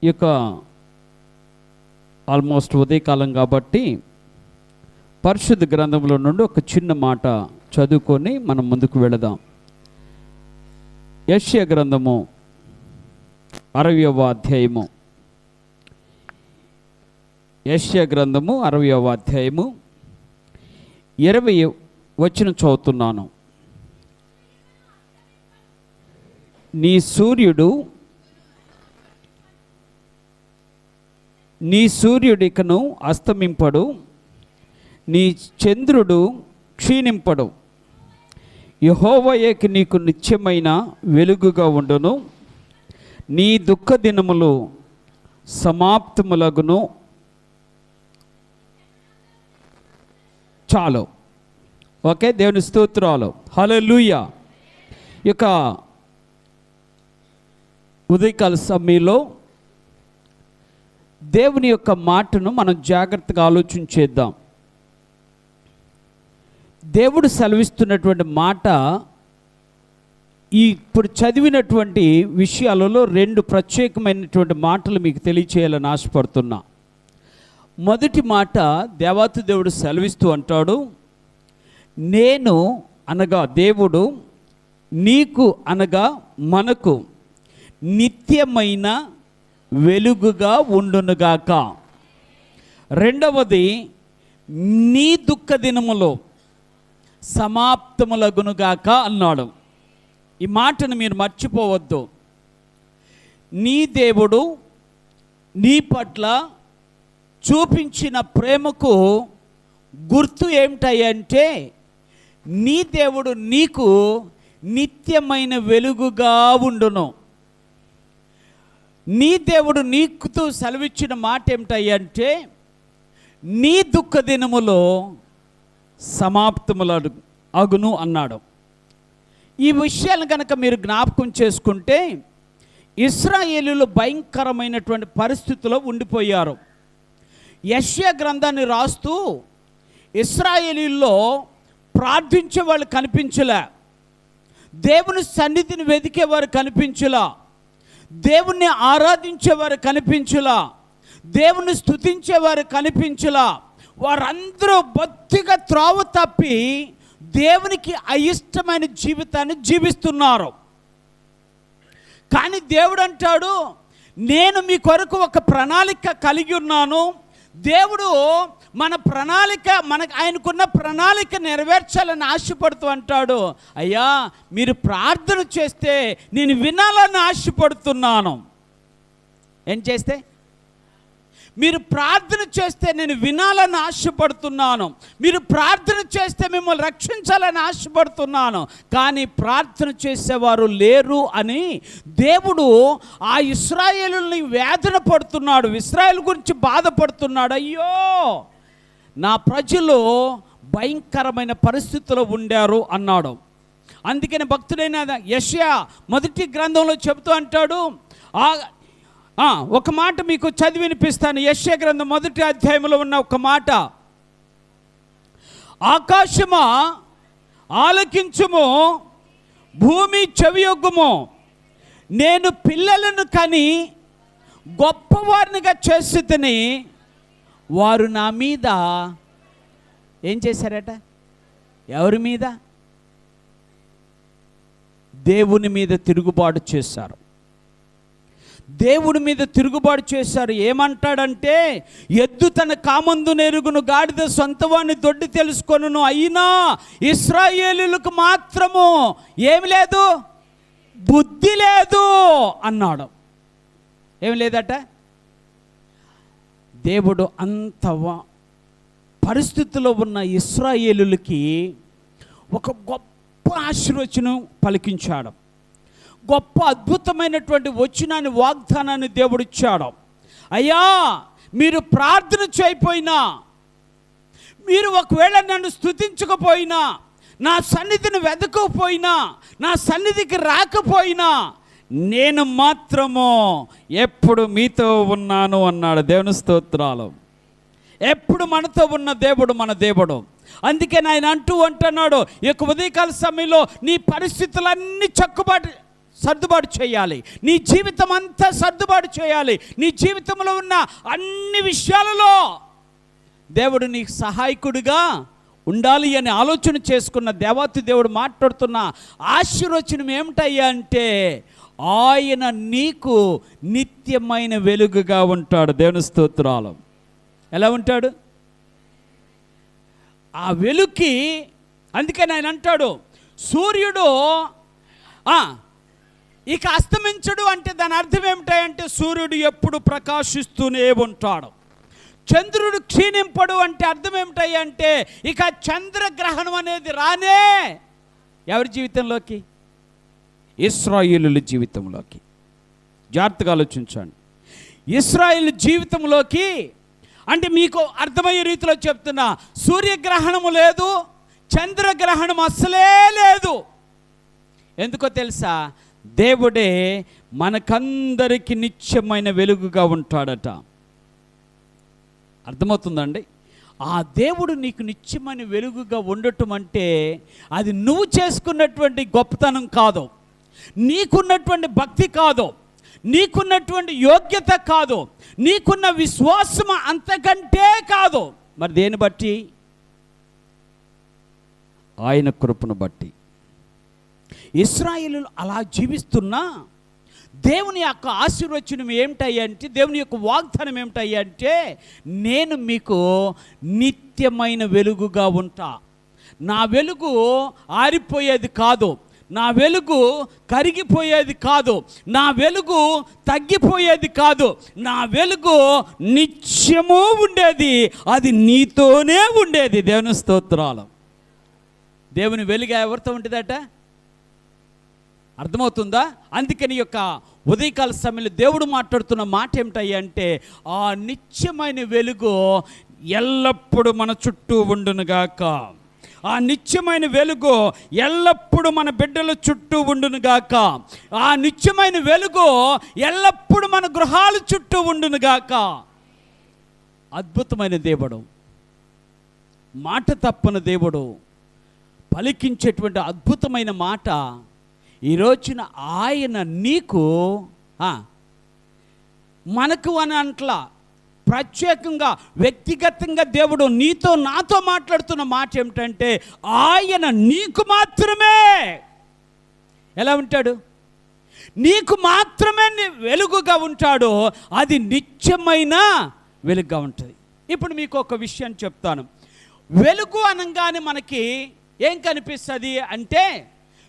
ఈ యొక్క ఆల్మోస్ట్ ఉదయకాలం కాబట్టి పరిశుద్ధ గ్రంథంలో నుండి ఒక చిన్న మాట చదువుకొని మనం ముందుకు వెళదాం. యెషయా గ్రంథము 60వ అధ్యాయము. యెషయా గ్రంథము 60వ అధ్యాయము 20 వచనం చదువుతున్నాను. నీ సూర్యుడికను అస్తమింపడు, నీ చంద్రుడు క్షీణింపడు. యెహోవాయే నీకు నిత్యమైన వెలుగుగా ఉండును. నీ దుఃఖ దినములు సమాప్తములగును. చాలు. ఓకే, దేవుని స్తోత్రాలు. హల్లెలూయా. ఇక ఉదయకాల సమయంలో దేవుని యొక్క మాటను మనం జాగ్రత్తగా ఆలోచించేద్దాం. దేవుడు సెలవిస్తున్నటువంటి మాట ఇప్పుడు చదివినటువంటి విషయాలలో 2 ప్రత్యేకమైనటువంటి మాటలు మీకు తెలియచేయాలని ఆశపడుతున్నా. మొదటి మాట, దేవాతి దేవుడు సెలవిస్తూ అంటాడు, నేను అనగా దేవుడు నీకు అనగా మనకు నిత్యమైన వెలుగుగా ఉండునుగాక. రెండవది, నీ దుఃఖ దినములో సమాప్తములగునుగాక అన్నాడు. ఈ మాటను మీరు మర్చిపోవద్దు. నీ దేవుడు నీ పట్ల చూపించిన ప్రేమకు గుర్తు ఏమిటంటే, నీ దేవుడు నీకు నిత్యమైన వెలుగుగా ఉండును. నీ దేవుడు నీకుతో సెలవిచ్చిన మాట ఏమిటంటే, నీ దుఃఖ దినములో సమాప్తముల అగును అన్నాడు. ఈ విషయాలను కనుక మీరు జ్ఞాపకం చేసుకుంటే, ఇశ్రాయేలీయులు భయంకరమైనటువంటి పరిస్థితుల్లో ఉండిపోయారు. యెషయా గ్రంథాన్ని రాస్తూ ఇశ్రాయేలీయుల్లో ప్రార్థించే వాళ్ళు కనిపించలే, దేవుని సన్నిధిని వెతికేవారు కనిపించలా, దేవుణ్ణి ఆరాధించేవారు కనిపించలా, దేవుని స్తుతించేవారు కనిపించలా. వారందరూ బొత్తిగా త్రోవ తప్పి దేవునికి అయిష్టమైన జీవితాన్ని జీవిస్తున్నారు. కానీ దేవుడు అంటాడు, నేను మీ కొరకు ఒక ప్రణాళిక కలిగి ఉన్నాను. దేవుడు ఆయనకున్న ప్రణాళిక నెరవేర్చాలని ఆశపడుతూ అంటాడు, అయ్యా మీరు ప్రార్థన చేస్తే నేను వినాలని ఆశపడుతున్నాను. ఏం చేస్తే? మీరు ప్రార్థన చేస్తే నేను వినాలని ఆశపడుతున్నాను. మీరు ప్రార్థన చేస్తే మిమ్మల్ని రక్షించాలని ఆశపడుతున్నాను. కానీ ప్రార్థన చేసేవారు లేరు అని దేవుడు ఆ ఇశ్రాయేలుని వేదన పడుతున్నాడు, ఇశ్రాయేలు గురించి బాధపడుతున్నాడు. అయ్యో, నా ప్రజలు భయంకరమైన పరిస్థితుల్లో ఉండారు అన్నాడు. అందుకని భక్తుడైన యెషయా మొదటి గ్రంథంలో చెబుతూ అంటాడు, ఒక మాట మీకు చదివి వినిపిస్తాను. యెషయా గ్రంథం 1వ అధ్యాయంలో ఉన్న ఒక మాట, ఆకాశమా ఆలకించుము, భూమి చెవియొగ్గుము, నేను పిల్లలను కని గొప్పవారినిగా చేసితిని, వారు నా మీద ఏం చేశారట? ఎవరి మీద? దేవుని మీద తిరుగుబాటు చేశారు. దేవుడి మీద తిరుగుబాటు చేశారు. ఏమంటాడంటే, ఎద్దు తన కామందు నెరుగును, గాడిద సొంతవాణ్ణి దొడ్డి తెలుసుకొనును, అయినా ఇశ్రాయేలీయులకు మాత్రము ఏమి లేదు, బుద్ధి లేదు అన్నాడు. ఏమి లేదట? దేవుడు అంత పరిస్థితిలో ఉన్న ఇశ్రాయేలీయులకి ఒక గొప్ప ఆశీర్వచనం పలికించాడు. గొప్ప అద్భుతమైనటువంటి వచనాన్ని, వాగ్దానాన్ని దేవుడు ఇచ్చాడు. అయ్యా, మీరు ప్రార్థన చేయకపోయినా, మీరు ఒకవేళ నన్ను స్తుతించకపోయినా, నా సన్నిధిని వెతకపోయినా, నా సన్నిధికి రాకపోయినా, నేను మాత్రము ఎప్పుడు మీతో ఉన్నాను అన్నాడు. దేవుని స్తోత్రాలు. ఎప్పుడు మనతో ఉన్న దేవుడు మన దేవుడు. అందుకే ఆయన అంటున్నాడు, ఈ ఉదయకాల సమయంలో నీ పరిస్థితులన్నీ సర్దుబాటు చేయాలి. నీ జీవితం అంతా సర్దుబాటు చేయాలి. నీ జీవితంలో ఉన్న అన్ని విషయాలలో దేవుడు నీకు సహాయకుడిగా ఉండాలి అని ఆలోచన చేసుకున్న దేవాతి దేవుడు మాట్లాడుతున్న ఆశీర్వచనం ఏమిటయ్యా అంటే, ఆయన నీకు నిత్యమైన వెలుగుగా ఉంటాడు. దేవుని స్తోత్రాలు. ఎలా ఉంటాడు? ఆ వెలుగుకి, అందుకని ఆయన అంటాడు, సూర్యుడు ఇక అస్తమించడు అంటే దాని అర్థం ఏమిటంటే సూర్యుడు ఎప్పుడు ప్రకాశిస్తూనే ఉంటాడు. చంద్రుడు క్షీణింపడు అంటే అర్థం ఏమిటంటే ఇక చంద్రగ్రహణం అనేది రానే ఎవరి జీవితంలోకి? ఇశ్రాయేలుల జీవితంలోకి. జాగ్రత్తగా ఆలోచించండి. ఇశ్రాయేలు జీవితంలోకి అంటే మీకు అర్థమయ్యే రీతిలో చెప్తున్నా, సూర్యగ్రహణము లేదు, చంద్రగ్రహణం అస్సలే లేదు. ఎందుకో తెలుసా? దేవుడే మనకందరికి నిత్యమైన వెలుగుగా ఉంటాడట. అర్థమవుతుందండి? ఆ దేవుడు నీకు నిత్యమైన వెలుగుగా ఉండటం అంటే అది నువ్వు చేసుకున్నటువంటి గొప్పతనం కాదు, నీకున్నటువంటి భక్తి కాదు, నీకున్నటువంటి యోగ్యత కాదు, నీకున్న విశ్వాసం అంతకంటే కాదు. మరి దేని బట్టి? ఆయన కృపను బట్టి. ఇశ్రాయేలు అలా జీవిస్తున్నా దేవుని యొక్క ఆశీర్వచనం ఏమిటంటే, దేవుని యొక్క వాగ్దానం ఏమిటంటే, నేను మీకు నిత్యమైన వెలుగుగా ఉంటా. నా వెలుగు ఆరిపోయేది కాదు, నా వెలుగు కరిగిపోయేది కాదు, నా వెలుగు తగ్గిపోయేది కాదు, నా వెలుగు నిత్యము ఉండేది, అది నీతోనే ఉండేది. దేవుని స్తోత్రాలు. దేవుని వెలుగు ఎవరితో ఉంటుందట? అర్థమవుతుందా? అందుకని యొక్క ఉదయకాల సమయంలో దేవుడు మాట్లాడుతున్న మాట ఏమిటంటే, ఆ నిత్యమైన వెలుగు ఎల్లప్పుడూ మన చుట్టూ ఉండునుగాక. ఆ నిత్యమైన వెలుగు ఎల్లప్పుడూ మన బిడ్డల చుట్టూ ఉండునుగాక. ఆ నిత్యమైన వెలుగు ఎల్లప్పుడూ మన గృహాల చుట్టూ ఉండునుగాక. అద్భుతమైన దేవుడు, మాట తప్పని దేవుడు, పలికించేటువంటి అద్భుతమైన మాట ఈ రోజున ఆయన నీకు మనకు అని అంట్లా, ప్రత్యేకంగా వ్యక్తిగతంగా దేవుడు నీతో నాతో మాట్లాడుతున్న మాట ఏమిటంటే, ఆయన నీకు మాత్రమే ఎలా ఉంటాడు? నీకు మాత్రమే వెలుగుగా ఉంటాడు. అది నిత్యమైన వెలుగుగా ఉంటుంది. ఇప్పుడు మీకు ఒక విషయం చెప్తాను. వెలుగు అనగానే మనకి ఏం కనిపిస్తుంది అంటే,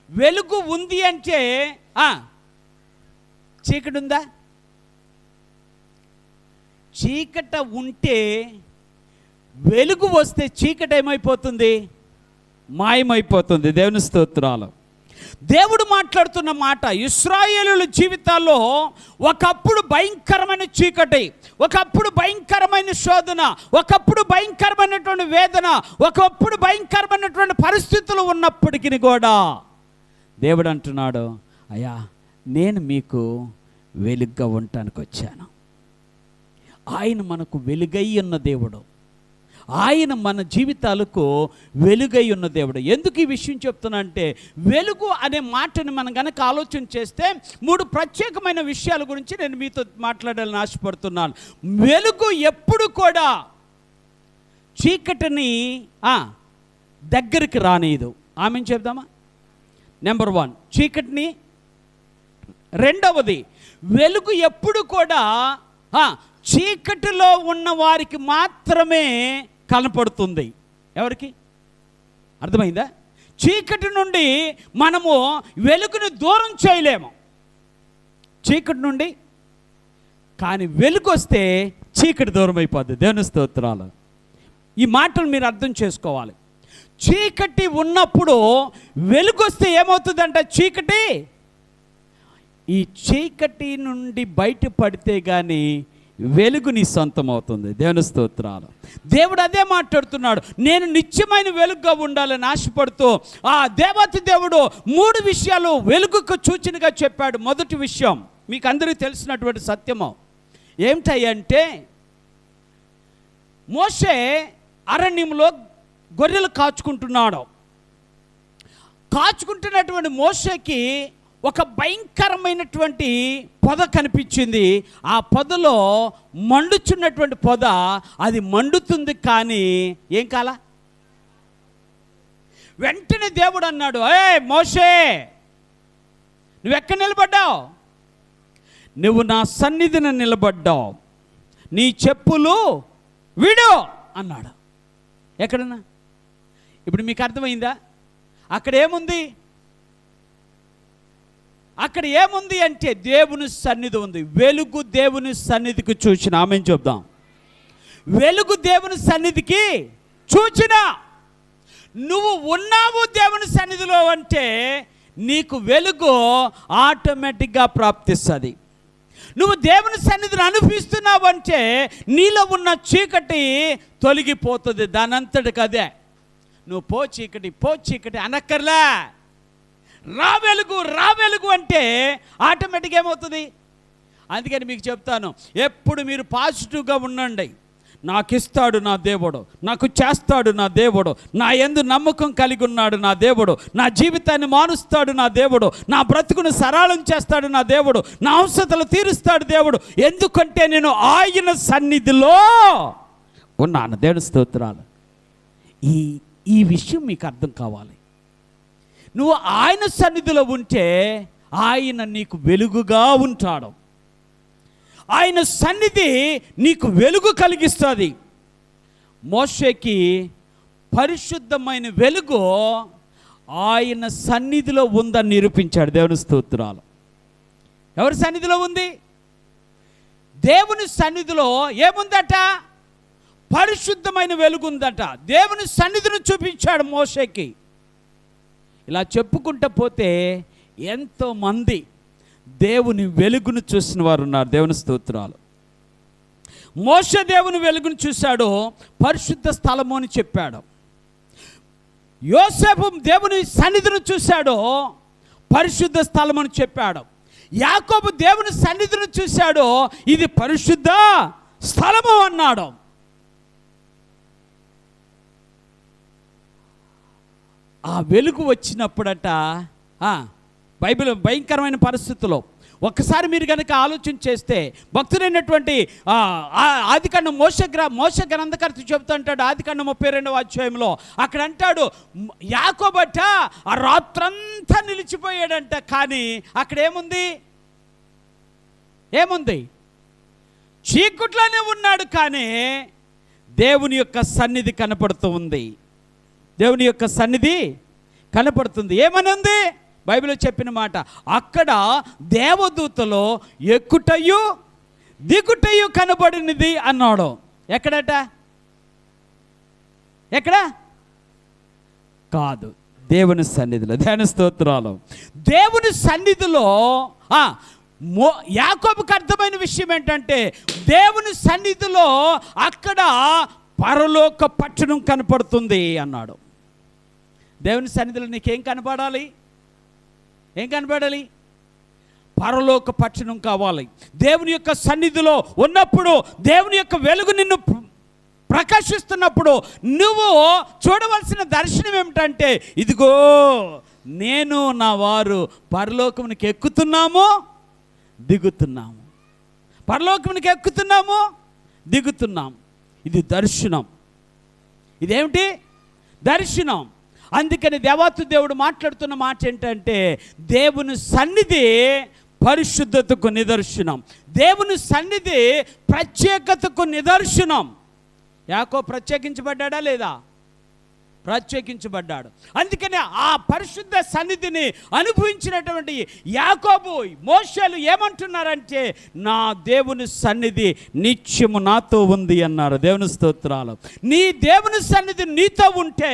వెలుగు ఉంది అంటే చీకటి ఉందా? చీకట ఉంటే వెలుగు వస్తే చీకటి ఏమైపోతుంది? మాయమైపోతుంది. దేవుని స్తోత్రాలు. దేవుడు మాట్లాడుతున్న మాట, ఇశ్రాయేలుల జీవితాల్లో ఒకప్పుడు భయంకరమైన చీకటి, ఒకప్పుడు భయంకరమైన శోధన, ఒకప్పుడు భయంకరమైనటువంటి వేదన, ఒకప్పుడు భయంకరమైనటువంటి పరిస్థితులు ఉన్నప్పటికీ కూడా దేవుడు అంటున్నాడు, అయ్యా నేను మీకు వెలుగుగా ఉండటానికి వచ్చాను. ఆయన మనకు వెలుగై ఉన్న దేవుడు, ఆయన మన జీవితాలకు వెలుగై ఉన్న దేవుడు. ఎందుకు ఈ విషయం చెప్తున్నా అంటే, వెలుగు అనే మాటని మనం కనుక ఆలోచన చేస్తే 3 ప్రత్యేకమైన విషయాల గురించి నేను మీతో మాట్లాడాలని ఆశపడుతున్నాను. వెలుగు ఎప్పుడు కూడా చీకటిని దగ్గరికి రానియదు. ఆమెను చెప్దామా? నెంబర్ 1 చీకటిని. రెండవది, వెలుగు ఎప్పుడు కూడా చీకటిలో ఉన్న వారికి మాత్రమే కనపడుతుంది. ఎవరికి? అర్థమైందా? చీకటి నుండి మనము వెలుగును దూరం చేయలేము, చీకటి నుండి. కానీ వెలుగు వస్తే చీకటి దూరం అయిపోద్ది. దేవుని స్తోత్రాలు. ఈ మాటలు మీరు అర్థం చేసుకోవాలి. చీకటి ఉన్నప్పుడు వెలుగు వస్తే ఏమవుతుందంటే, ఈ చీకటి నుండి బయటపడితే కానీ వెలుగు నీ సొంతం అవుతుంది. దేవుని స్తోత్రాలు. దేవుడు అదే మాట్లాడుతున్నాడు, నేను నిత్యమైన వెలుగుగా ఉండాలని ఆశపడుతూ ఆ దేవత దేవుడు 3 విషయాలు వెలుగుకు సూచనగా చెప్పాడు. మొదటి విషయం మీకు అందరికీ తెలిసినటువంటి సత్యము ఏమిటంటే, మోషే అరణ్యంలో గొర్రెలు కాచుకుంటున్నాడు. కాచుకుంటున్నటువంటి మోషేకి ఒక భయంకరమైనటువంటి పొద కనిపించింది. ఆ పొదలో మండుచున్నటువంటి పొద, అది మండుతుంది కానీ ఏం కాల. వెంటనే దేవుడు అన్నాడు, మోషే నువ్వెక్కడ నిలబడ్డావు? నువ్వు నా సన్నిధిని నిలబడ్డావు, నీ చెప్పులు విడు అన్నాడు. ఎక్కడన్నా? ఇప్పుడు మీకు అర్థమైందా? అక్కడ ఏముంది? అక్కడ ఏముంది అంటే దేవుని సన్నిధి ఉంది. వెలుగు దేవుని సన్నిధికి చూచిన, ఆమెను చెప్దాం. వెలుగు దేవుని సన్నిధికి చూచిన. నువ్వు ఉన్నావు దేవుని సన్నిధిలో అంటే నీకు వెలుగు ఆటోమేటిక్గా ప్రాప్తిస్తుంది. నువ్వు దేవుని సన్నిధిని అనుభవిస్తున్నావు అంటే నీలో ఉన్న చీకటి తొలగిపోతుంది దానంతటికి అదే. నువ్వు పో చీకటి అనక్కర్లే. రా వెలుగు అంటే ఆటోమేటిక్గా ఏమవుతుంది? అందుకని మీకు చెప్తాను, ఎప్పుడు మీరు పాజిటివ్గా ఉండండి. నాకు ఇస్తాడు నా దేవుడు, నాకు చేస్తాడు నా దేవుడు, నా యందు నమ్మకం కలిగి ఉన్నాడు నా దేవుడు, నా జీవితాన్ని మారుస్తాడు నా దేవుడు, నా బ్రతుకును సరళం చేస్తాడు నా దేవుడు, నా అవసరతలు తీరుస్తాడు దేవుడు. ఎందుకంటే నేను ఆయన సన్నిధిలో ఉన్నాను. దేవుని స్తోత్రాలు. ఈ విషయం మీకు అర్థం కావాలి. నువ్వు ఆయన సన్నిధిలో ఉంటే ఆయన నీకు వెలుగుగా ఉంటాడు. ఆయన సన్నిధి నీకు వెలుగు కలిగిస్తుంది. మోషేకి పరిశుద్ధమైన వెలుగు ఆయన సన్నిధిలో ఉందని నిరూపించాడు. దేవుని స్తోత్రాలు. ఎవరి సన్నిధిలో ఉంది? దేవుని సన్నిధిలో ఏముందట? పరిశుద్ధమైన వెలుగు ఉందట. దేవుని సన్నిధిని చూపించాడు మోషేకి. ఇలా చెప్పుకుంటూ పోతే ఎంతోమంది దేవుని వెలుగును చూసిన వారు ఉన్నారు. దేవుని స్తోత్రాలు. మోషే దేవుని వెలుగును చూశాడు, పరిశుద్ధ స్థలము అని చెప్పాడు. యోసేపు దేవుని సన్నిధిని చూశాడు, పరిశుద్ధ స్థలం అని చెప్పాడు. యాకోబు దేవుని సన్నిధిని చూశాడు, ఇది పరిశుద్ధ స్థలము అన్నాడు. ఆ వెలుగు వచ్చినప్పుడట బైబిల్ భయంకరమైన పరిస్థితుల్లో ఒక్కసారి మీరు కనుక ఆలోచన చేస్తే, భక్తుడైనటువంటి ఆదికాండం మోషే గ్రంథకర్త చెబుతూ అంటాడు, ఆదికాండం 32వ అధ్యాయంలో అక్కడ అంటాడు, యాకోబట ఆ రాత్రంతా నిలిచిపోయాడంట. కానీ అక్కడ ఏముంది? చీకట్లోనే ఉన్నాడు, కానీ దేవుని యొక్క సన్నిధి కనపడుతూ ఉంది. దేవుని యొక్క సన్నిధి కనపడుతుంది. ఏమని ఉంది? బైబిల్లో చెప్పిన మాట, అక్కడ దేవదూతలో ఎక్కుటయు దిగుటయు కనబడినది అన్నాడు. ఎక్కడట? ఎక్కడ? కాదు, దేవుని సన్నిధిలో. దేవుని స్తోత్రాలు. దేవుని సన్నిధిలో యాకోబుకు అర్థమైన విషయం ఏంటంటే, దేవుని సన్నిధిలో అక్కడ పరలోక పట్టణం కనపడుతుంది అన్నాడు. దేవుని సన్నిధిలో నీకేం కనపడాలి? ఏం కనపడాలి? పరలోక పట్టణం కావాలి. దేవుని యొక్క సన్నిధిలో ఉన్నప్పుడు, దేవుని యొక్క వెలుగు నిన్ను ప్రకాశిస్తున్నప్పుడు నువ్వు చూడవలసిన దర్శనం ఏమిటంటే, ఇదిగో నేను నా వారు పరలోకమునికి ఎక్కుతున్నాము దిగుతున్నాము. పరలోకమునికి ఎక్కుతున్నాము దిగుతున్నాము. ఇది దర్శనం. ఇదేమిటి? దర్శనం. అందుకని దేవాతు దేవుడు మాట్లాడుతున్న మాట ఏంటంటే, దేవుని సన్నిధి పరిశుద్ధతకు నిదర్శనం, దేవుని సన్నిధి ప్రత్యేకతకు నిదర్శనం. యాకోబు ప్రత్యేకించబడ్డా లేదా? ప్రత్యేకించబడ్డాడు. అందుకని ఆ పరిశుద్ధ సన్నిధిని అనుభవించినటువంటి యాకోబు, మోషేలు ఏమంటున్నారంటే, నా దేవుని సన్నిధి నిత్యము నాతో ఉంది అన్నారు. దేవుని స్తోత్రాలు. నీ దేవుని సన్నిధి నీతో ఉంటే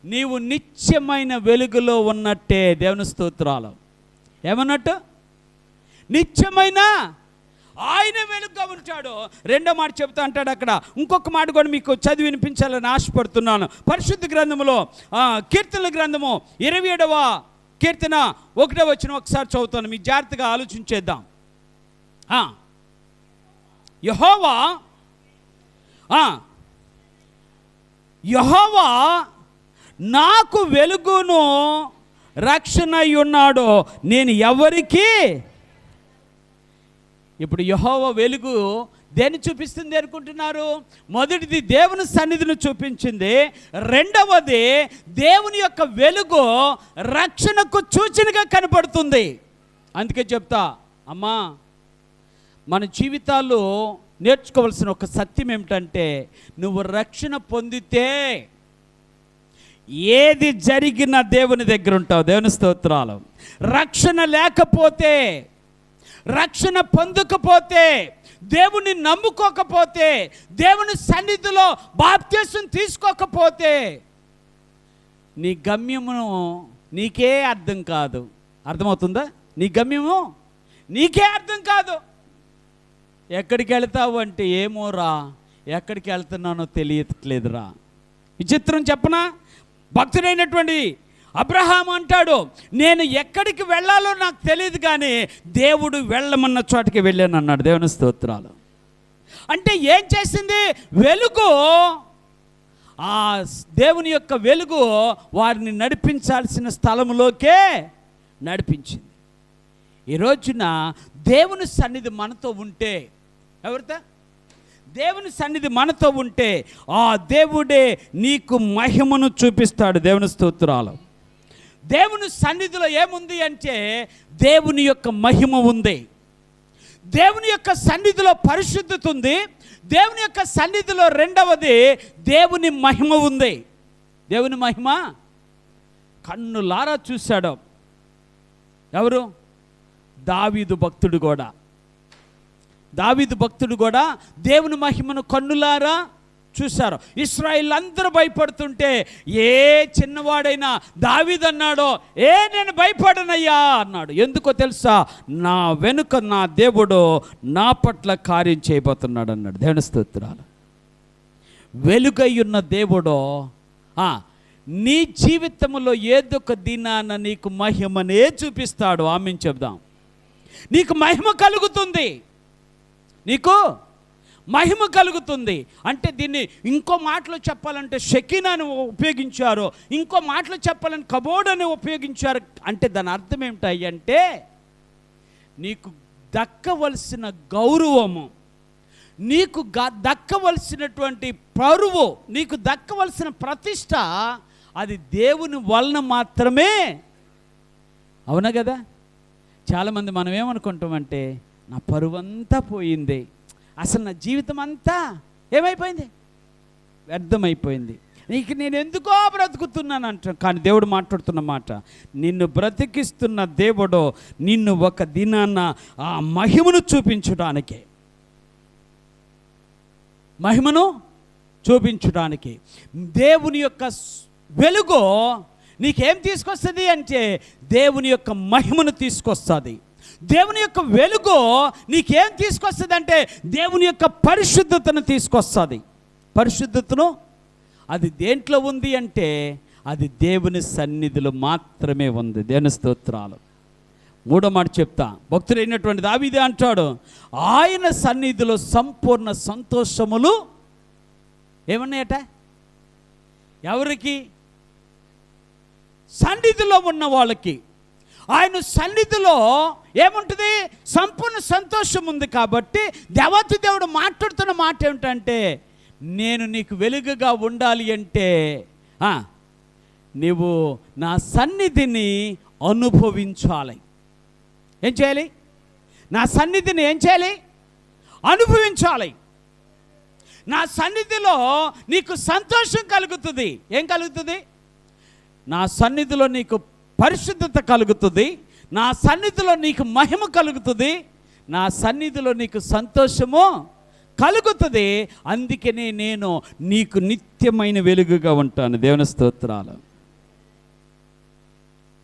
నీవు నిత్యమైన వెలుగులో ఉన్నట్టే. దేవుని స్తోత్రాలు. ఏమన్నట్టు? నిత్యమైన ఆయన వెలుగుగా ఉంటాడు. రెండో మాట చెప్తా అంటాడు అక్కడ. ఇంకొక మాట కూడా మీకు చదివి వినిపించాలని ఆశపడుతున్నాను. పరిశుద్ధ గ్రంథములో కీర్తనల గ్రంథము 27వ కీర్తన 1వ వచనం ఒకసారి చదువుతాను, మీకు జాగ్రత్తగా ఆలోచించేద్దాం. యెహోవా నాకు వెలుగును రక్షణ అయి ఉన్నాడో నేను ఎవరికి. ఇప్పుడు యెహోవా వెలుగు దేన్ని చూపిస్తుంది అనుకుంటున్నారు? మొదటిది దేవుని సన్నిధిని చూపించింది. రెండవది దేవుని యొక్క వెలుగు రక్షణకు సూచనగా కనపడుతుంది. అందుకే చెప్తా అమ్మా, మన జీవితాల్లో నేర్చుకోవాల్సిన ఒక సత్యం ఏమిటంటే, నువ్వు రక్షణ పొందితే ఏది జరిగినా దేవుని దగ్గర ఉంటావు. దేవుని స్తోత్రాలు. రక్షణ లేకపోతే, రక్షణ పొందకపోతే, దేవుని నమ్ముకోకపోతే, దేవుని సన్నిధిలో బాప్తిసం తీసుకోకపోతే నీ గమ్యమును నీకే అర్థం కాదు. అర్థమవుతుందా? నీ గమ్యము నీకే అర్థం కాదు. ఎక్కడికి వెళ్తావు అంటే, ఏమోరా, ఎక్కడికి వెళ్తున్నానో తెలియట్లేదురా. విచిత్రం చెప్పనా? భక్తుడైనటువంటి అబ్రహాం అంటాడు, నేను ఎక్కడికి వెళ్ళాలో నాకు తెలియదు కానీ దేవుడు వెళ్ళమన్న చోటికి వెళ్ళాను అన్నాడు. దేవుని స్తోత్రాలు. అంటే ఏం చేసింది? వెలుగు, ఆ దేవుని యొక్క వెలుగు వారిని నడిపించాల్సిన స్థలంలోకే నడిపించింది. ఈ రోజున దేవుని సన్నిధి మనతో ఉంటే, ఎవరితో? దేవుని సన్నిధి మనతో ఉంటే ఆ దేవుడే నీకు మహిమను చూపిస్తాడు. దేవుని స్తోత్రాలు. దేవుని సన్నిధిలో ఏముంది అంటే దేవుని యొక్క మహిమ ఉంది. దేవుని యొక్క సన్నిధిలో పరిశుద్ధత ఉంది. దేవుని యొక్క సన్నిధిలో రెండవది దేవుని మహిమ ఉంది. దేవుని మహిమ కన్నులారా చూశాడు. ఎవరు? దావీదు భక్తుడు కూడా. దావీదు భక్తుడు కూడా దేవుని మహిమను కన్నులారా చూశారు. ఇశ్రాయేల్ అందరూ భయపడుతుంటే ఏ చిన్నవాడైనా దావీదు అన్నాడో, నేను భయపడనయ్యా అన్నాడు. ఎందుకో తెలుసా? నా వెనుక నా దేవుడు నా పట్ల కార్యం చేయబోతున్నాడు అన్నాడు. దేవుని స్తోత్రాలు. వెలుగయ్యున్న దేవుడు నీ జీవితంలో ఏదొక దినాన నీకు మహిమనే చూపిస్తాడు. ఆమేన్ చెప్దాం. నీకు మహిమ కలుగుతుంది. నీకు మహిమ కలుగుతుంది. అంటే దీన్ని ఇంకో మాటలో చెప్పాలంటే షెకీనాను ఉపయోగించారు, ఇంకో మాటలో చెప్పాలని కబోర్డ్ అని ఉపయోగించారు. అంటే దాని అర్థం ఏమిటాయి అంటే, నీకు దక్కవలసిన గౌరవము, నీకు దక్కవలసినటువంటి పరువు, నీకు దక్కవలసిన ప్రతిష్ట అది దేవుని వలన మాత్రమే. అవునా కదా? చాలామంది మనం ఏమనుకుంటామంటే, నా పరువంతా పోయింది, అసలు నా జీవితం అంతా ఏమైపోయింది? వ్యర్థమైపోయింది, నీకు నేను ఎందుకో బ్రతుకుతున్నాను అంటాను. కానీ దేవుడు మాట్లాడుతున్న మాట, నిన్ను బ్రతికిస్తున్న దేవుడు నిన్ను ఒక దినాన ఆ మహిమను చూపించడానికే, మహిమను చూపించడానికి దేవుని యొక్క వెలుగు నీకేం తీసుకొస్తుంది అంటే దేవుని యొక్క మహిమను తీసుకొస్తుంది. దేవుని యొక్క వెలుగు నీకేం తీసుకొస్తుంది అంటే దేవుని యొక్క పరిశుద్ధతను తీసుకొస్తుంది. పరిశుద్ధతను అది దేంట్లో ఉంది అంటే అది దేవుని సన్నిధిలో మాత్రమే ఉంది. దేవుని స్తోత్రాలు. మూడో మాట చెప్తా. భక్తుడైనటువంటి దావీదు అంటాడు, ఆయన సన్నిధిలో సంపూర్ణ సంతోషములు ఏమన్నాయట? ఎవరికి? సన్నిధిలో ఉన్న వాళ్ళకి. ఆయన సన్నిధిలో ఏముంటుంది? సంపూర్ణ సంతోషం ఉంది. కాబట్టి దేవాతి దేవుడు మాట్లాడుతున్న మాట ఏమిటంటే, నేను నీకు వెలుగుగా ఉండాలి అంటే నీవు నా సన్నిధిని అనుభవించాలి. ఏం చేయాలి? నా సన్నిధిని ఏం చేయాలి? అనుభవించాలి. నా సన్నిధిలో నీకు సంతోషం కలుగుతుంది. ఏం కలుగుతుంది? నా సన్నిధిలో నీకు పరిశుద్ధత కలుగుతుంది. నా సన్నిధిలో నీకు మహిమ కలుగుతుంది. నా సన్నిధిలో నీకు సంతోషము కలుగుతుంది. అందుకనే నేను నీకు నిత్యమైన వెలుగుగా ఉంటాను. దేవుని స్తోత్రాలు.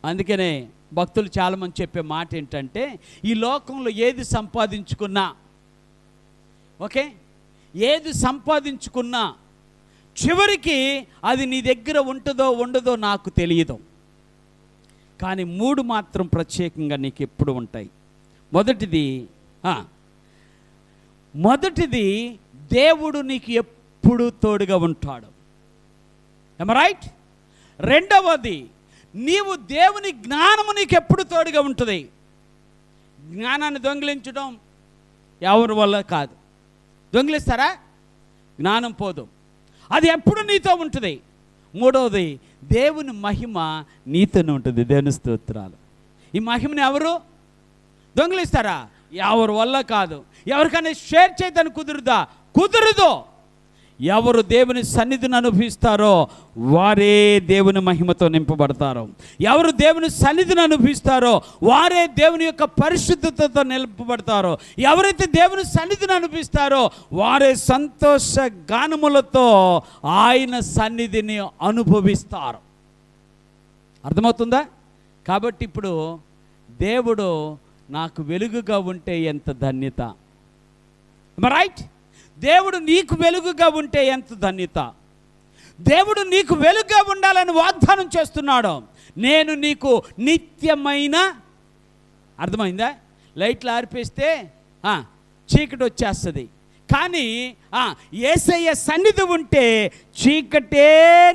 అందుకనే భక్తులు చాలామంది చెప్పే మాట ఏంటంటే, ఈ లోకంలో ఏది సంపాదించుకున్నా, ఓకే, ఏది సంపాదించుకున్నా చివరికి అది నీ దగ్గర ఉంటుందో ఉండదో నాకు తెలియదు, కానీ 3 మాత్రం ప్రత్యేకంగా నీకు ఎప్పుడు ఉంటాయి. మొదటిది దేవుడు నీకు ఎప్పుడు తోడుగా ఉంటాడు. ఏమ రైట్? రెండవది నీవు దేవుని జ్ఞానము నీకు ఎప్పుడు తోడుగా ఉంటుంది. జ్ఞానాన్ని దొంగిలించడం ఎవరి వల్ల కాదు. దొంగిలిస్తారా? జ్ఞానం పోదు, అది ఎప్పుడు నీతో ఉంటుంది. మూడవది, దేవుని మహిమ నీతోనే ఉంటుంది. దేవుని స్తోత్రాలు. ఈ మహిమని ఎవరు దొంగిలిస్తారా? ఎవరి వల్ల కాదు. ఎవరికైనా షేర్ చేయదని కుదురుదా? కుదరదు. ఎవరు దేవుని సన్నిధిని అనుభవిస్తారో వారే దేవుని మహిమతో నింపబడతారు. ఎవరు దేవుని సన్నిధిని అనుభవిస్తారో వారే దేవుని యొక్క పరిశుద్ధతతో నింపబడతారు. ఎవరైతే దేవుని సన్నిధిని అనుభవిస్తారో వారే సంతోష గానములతో ఆయన సన్నిధిని అనుభవిస్తారు. అర్థమవుతుందా? కాబట్టి ఇప్పుడు దేవుడు నాకు వెలుగుగా ఉంటే ఎంత ధన్యత. రైట్? దేవుడు నీకు వెలుగుగా ఉంటే ఎంత ధన్యత. దేవుడు నీకు వెలుగుగా ఉండాలని వాగ్దానం చేస్తున్నాడు. నేను నీకు నిత్యమైన, అర్థమైందా? లైట్లు ఆర్పేస్తే చీకటి వచ్చేస్తుంది, కానీ యేసయ్య సన్నిధి ఉంటే చీకటే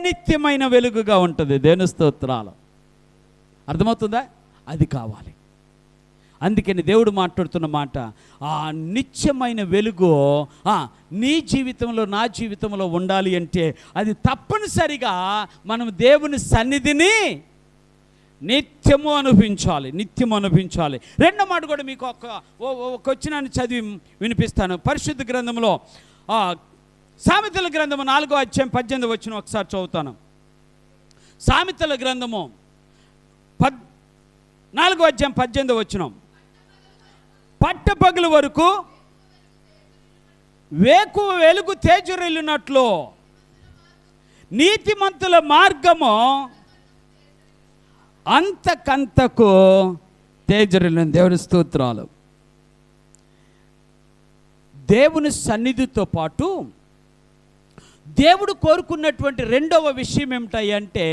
నిత్యమైన వెలుగుగా ఉంటుంది. దేవుని స్తోత్రాలు. అర్థమవుతుందా? అది కావాలి. అందుకని దేవుడు మాట్లాడుతున్న మాట, ఆ నిత్యమైన వెలుగు నీ జీవితంలో నా జీవితంలో ఉండాలి అంటే అది తప్పనిసరిగా మనం దేవుని సన్నిధిని నిత్యము అనుభవించాలి. నిత్యము అనుభవించాలి. రెండో మాట కూడా మీకు ఒక వచనాన్ని చదివి వినిపిస్తాను. పరిశుద్ధ గ్రంథంలో సామెతల గ్రంథము 4వ అధ్యాయం 18వ వచనం ఒకసారి చదువుతాను. సామెతల గ్రంథము 4వ అధ్యాయం 18వ వచనం. పట్టపగలు వరకు వేకువ వెలుగు తేజరిల్లినట్లు నీతిమంతుల మార్గము అంతకంతకు తేజరిల్లిన. దేవుని స్తోత్రాలు. దేవుని సన్నిధితో పాటు దేవుడు కోరుకున్నటువంటి రెండవ విషయం ఏమిటంటే,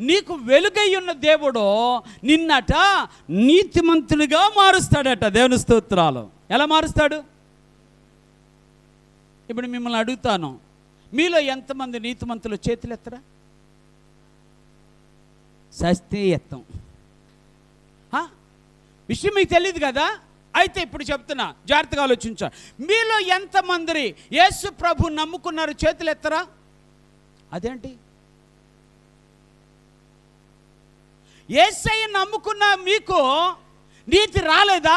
నీకు వెలుగై ఉన్న దేవుడు నిన్నట నీతిమంతునిగా మారుస్తాడట. దేవుని స్తోత్రాలు. ఎలా మారుస్తాడు? ఇప్పుడు మిమ్మల్ని అడుగుతాను, మీలో ఎంతమంది నీతిమంతులు చేతులు ఎత్తరా? సస్తే ఎత్తం. విషయం మీకు తెలియదు కదా. అయితే ఇప్పుడు చెప్తున్నా, జాగ్రత్తగా ఆలోచించాలి. మీలో ఎంతమంది యేసు ప్రభు నమ్ముకున్నారు? చేతులు ఎత్తరా? అదేంటి? యేసయ్య నమ్ముకున్న మీకు నీతి రాలేదా?